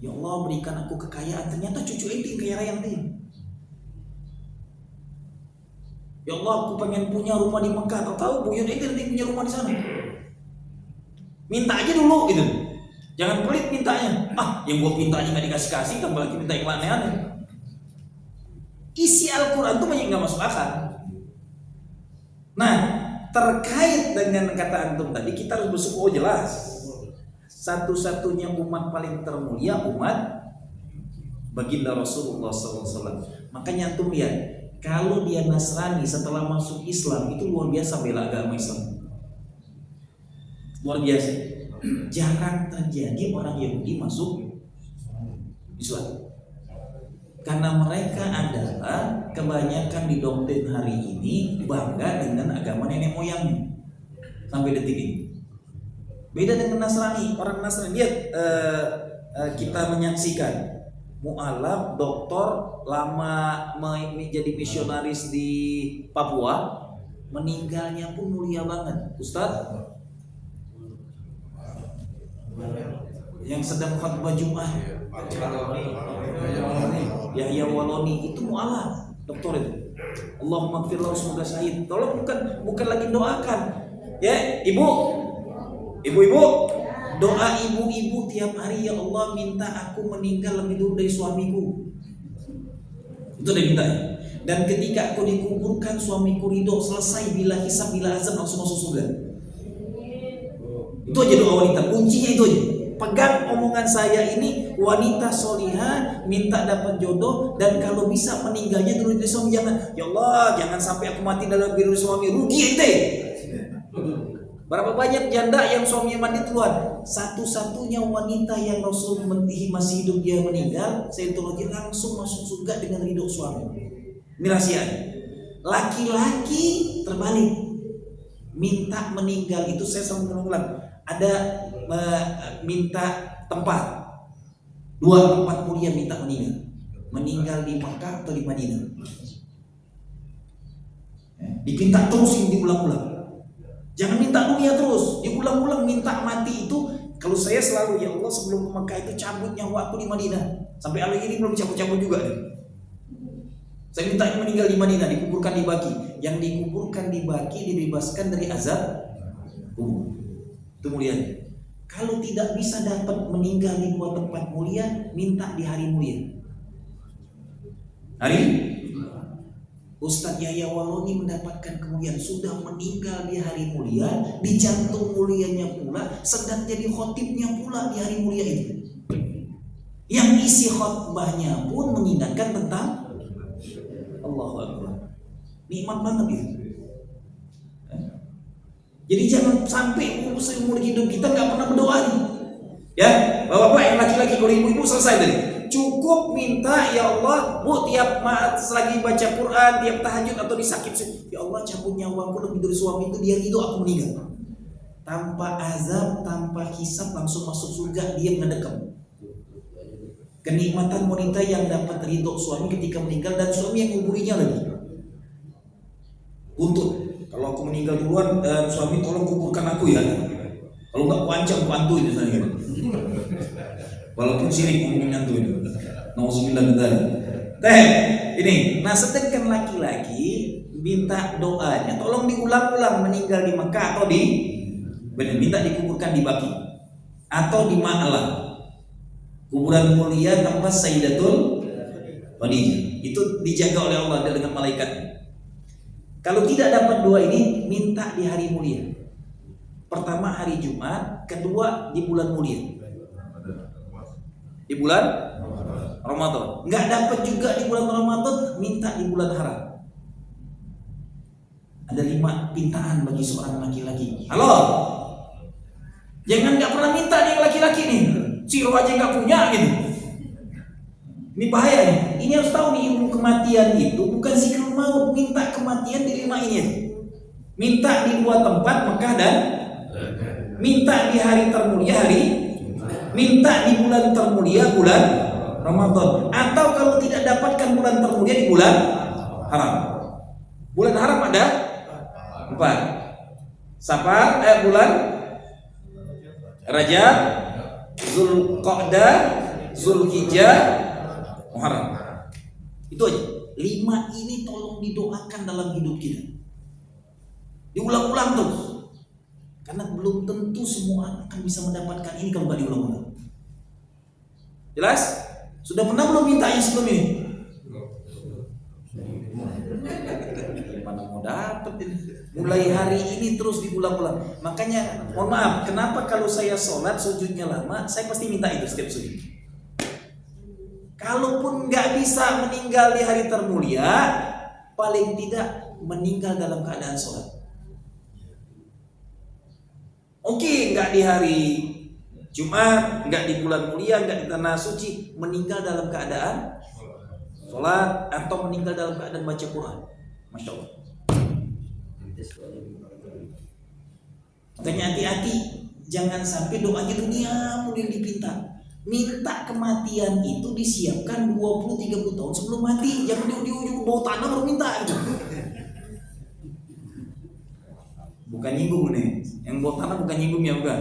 C: Ya Allah, berikan aku kekayaan. Ternyata cucu ente yang kaya raya ente. Ya Allah, aku pengen punya rumah di Mekah. Tahu buyut ente nanti punya rumah di sana. Minta aja dulu gitu. Jangan pelit mintanya. Yang gua minta aja nggak dikasih-kasih, tambah lagi minta yang aneh-aneh. Isi Al-Quran tuh banyak nggak masuk akal. Nah, terkait dengan kata antum tadi, kita harus bersyukur. Jelas, satu-satunya umat paling termulia umat baginda Rasulullah SAW. Makanya antum lihat, kalau dia Nasrani setelah masuk Islam itu luar biasa bela agama Islam. Luar biasa. Jarang terjadi orang Yahudi masuk Islam. Karena mereka adalah kebanyakan di doktrin hari ini bangga dengan agama nenek moyangnya sampai detik ini. Beda dengan Nasrani. Orang Nasrani, lihat kita menyaksikan mu'alaf, doktor lama menjadi misionaris di Papua, meninggalnya pun mulia banget. Ustadz yang sedang khutbah Jumat, Yahya Waloni, itu mu'alaf, doktor itu. Allahumma gfirlahu, semoga syahid. Tolong bukan lagi doakan. Ya, ibu-ibu, doa ibu-ibu tiap hari, ya Allah minta aku meninggal lebih dulu dari suamiku. Itu dia minta. Dan ketika aku dikuburkan suamiku ridho, selesai bila hisab bila azab langsung masuk surga. Itu aja doa wanita, kuncinya itu aja. Pegang omongan saya ini, wanita solihah minta dapat jodoh, dan kalau bisa meninggalnya dulu dari suami. Jangan, ya Allah jangan sampai aku mati dalam biru suami, rugi ente. Berapa banyak janda yang suaminya mati duluan. Satu-satunya wanita yang Rasul masih hidup dia meninggal, saya tolong langsung masuk surga dengan ridho suami. Ini rahasianya. Laki-laki terbalik, minta meninggal itu, saya selalu ulang, ada minta tempat, 2 tempat mulia minta meninggal di Makkah atau di Madinah. Dipinta terus, ini diulang-ulang. Jangan minta dunia terus, diulang-ulang minta mati itu. Kalau saya selalu, ya Allah sebelum ke Makkah itu cabut nyawa aku di Madinah. Sampai hari ini belum cabut-cabut juga nih. Saya minta meninggal di Madinah, dikuburkan di Baqi. Yang dikuburkan di Baqi dibebaskan dari azab kubur. Itu mulianya. Kalau tidak bisa dapat meninggal di 2 tempat mulia, minta di hari mulia. Hari Ustadz Yahya Waloni mendapatkan kemuliaan, sudah meninggal di hari mulia, di jantung mulianya pula, sedang jadi khotibnya pula di hari mulia itu. Yang isi khotbahnya pun mengingatkan tentang Allahu Akbar. Nikmat banget itu. Jadi jangan sampai seumur hidup kita nggak pernah berdoa nih. Ya, bapak-bapak yang laki-laki, kalau ibu-ibu selesai tadi. Cukup minta, ya Allah, tiap selagi baca Quran, tiap tahajud atau disakit, ya Allah cabut nyawaku lebih dari suami itu, dia ridho aku meninggal. Tanpa azab, tanpa hisab, langsung masuk surga, dia ngedekam. Kenikmatan wanita yang dapat ridho suami ketika meninggal, dan suami yang nguburinya lagi. Untuk kalau aku meninggal duluan, suami tolong kuburkan aku ya. Kalau nggak kuancam, kuantuin misalnya. Walaupun syirik ngomongin itu. Nauzubillah min dzalik. Ini, nah sedangkan laki-laki minta doanya tolong diulang-ulang meninggal di Mekah atau minta dikuburkan di Baqi atau di Ma'lah. Kuburan mulia tempat Sayyidatul Khadijah. Itu dijaga oleh Allah dengan malaikat. Kalau tidak dapat 2 ini, minta di hari mulia. Pertama hari Jumat, kedua di bulan mulia. Di bulan Ramadan. Nggak dapat juga di bulan Ramadan, minta di bulan haram. Ada 5 pintaan bagi seorang laki-laki. Halo, jangan nggak pernah minta nih laki-laki nih, siro aja nggak punya gitu. Ini bahaya nih. Ini harus tahu nih, ilmu kematian itu bukan zikrul maut. Minta kematian di 5 ini. Minta di 2 tempat, Mekah dan minta di hari termulia minta di bulan termulia bulan Ramadan, atau kalau tidak dapatkan bulan termulia di bulan haram. Bulan haram ada 4. Safar, bulan Rajab, Zulqa'dah, Zulhijjah, Muharram. Itu aja. 5 ini tolong didoakan dalam hidup kita. Diulang-ulang terus. Karena belum tentu semua akan bisa mendapatkan ini kalau nggak diulang-ulang. Jelas? Sudah pernah belum minta yang sebelum ini? Mana mau dapat ini? Mulai hari ini terus diulang-ulang. Makanya, mohon maaf, kenapa kalau saya sholat sujudnya lama, saya pasti minta itu setiap sujud. Kalaupun nggak bisa meninggal di hari termulia, paling tidak meninggal dalam keadaan sholat. Oke, nggak di hari Jumat, nggak di bulan mulia, nggak di tanah suci, meninggal dalam keadaan sholat atau meninggal dalam keadaan baca Quran. Masya Allah. Makanya hati-hati, jangan sampai doanya dunia mulai dipinta. Minta kematian itu disiapkan 20-30 tahun sebelum mati. Jangan di ujung bau tanah baru minta gitu. Bukan nyinggung nih, yang bau tanah bukan nyinggungnya, bukan.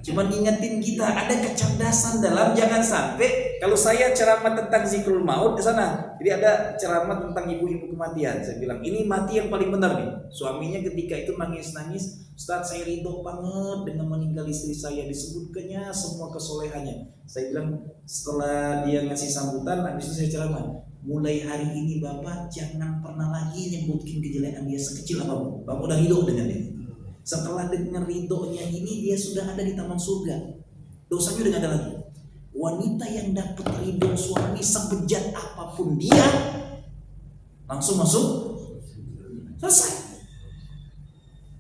C: Cuma ingetin kita ada kecerdasan dalam, jangan sampai kalau saya ceramah tentang zikrul maut di sana. Jadi ada ceramah tentang ibu-ibu kematian. Saya bilang ini mati yang paling benar nih. Suaminya ketika itu nangis-nangis, Ustaz saya ridho banget dengan meninggal istri saya, disebutkannya semua kesolehannya. Saya bilang setelah dia ngasih sambutan, habis itu saya ceramah. Mulai hari ini Bapak jangan pernah lagi nyebutin kejelekan dia sekecil apapun. Bapak udah ridho dengan dia. Setelah dengan ridhonya ini dia sudah ada di taman surga. Dosanya udah gak ada lagi. Wanita yang dapat ridho suami sebejat apapun dia langsung masuk, selesai.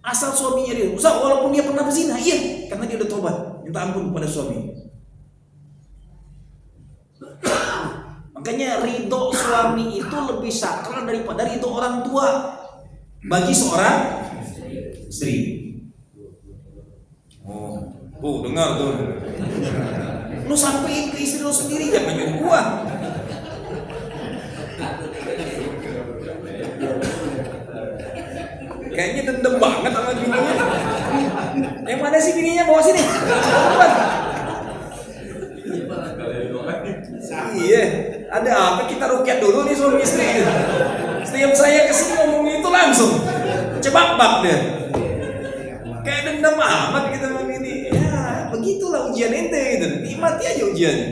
C: Asal suaminya dia, walaupun dia pernah berzina, iya, karena dia udah tobat, minta ampun kepada suami. Makanya ridho suami itu lebih sakral daripada ridho orang tua bagi seorang istri. Oh, dengar tuh. Lu sampein ke istri lu sendiri, jangan nyuruh gua. Kayaknya dendam banget sama bininya. Yang mana sih bininya? Bawa sini. Iya, ada apa kita rukyat dulu nih suami istri. Setiap saya kesini ngomong itu langsung cebak-bak deh. Kayak dendam amat kita sama bini. Ya, begitulah ujian ente gitu. Nikmati aja ujiannya.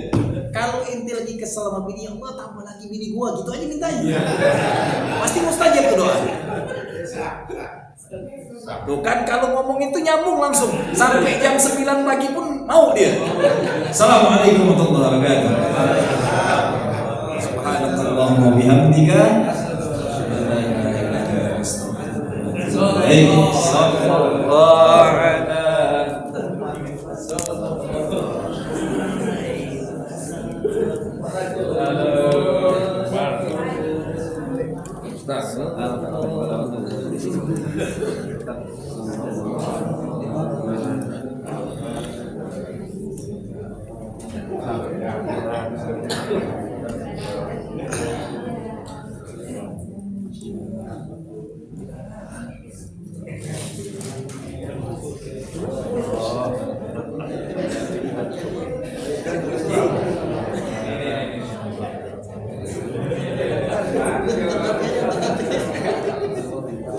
C: Kalau ente lagi kesel sama bini, ya Allah tambah lagi bini gua, gitu aja mintanya. Pasti mustajab tuh doa. Tuh kan kalau ngomong itu nyambung langsung sampai jam 9 pagi pun mau dia. Assalamualaikum warahmatullahi wabarakatuh. Subhanallahumma bihamdika.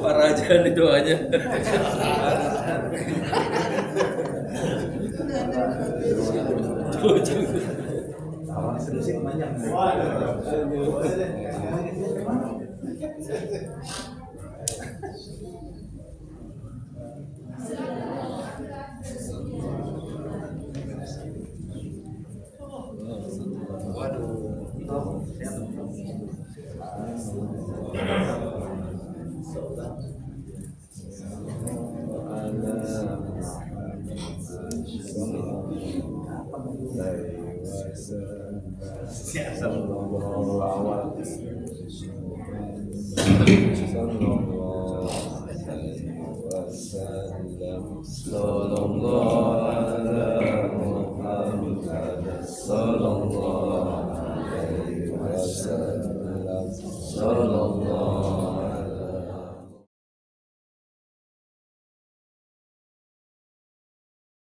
E: Parah aja nih doanya. Sallallahu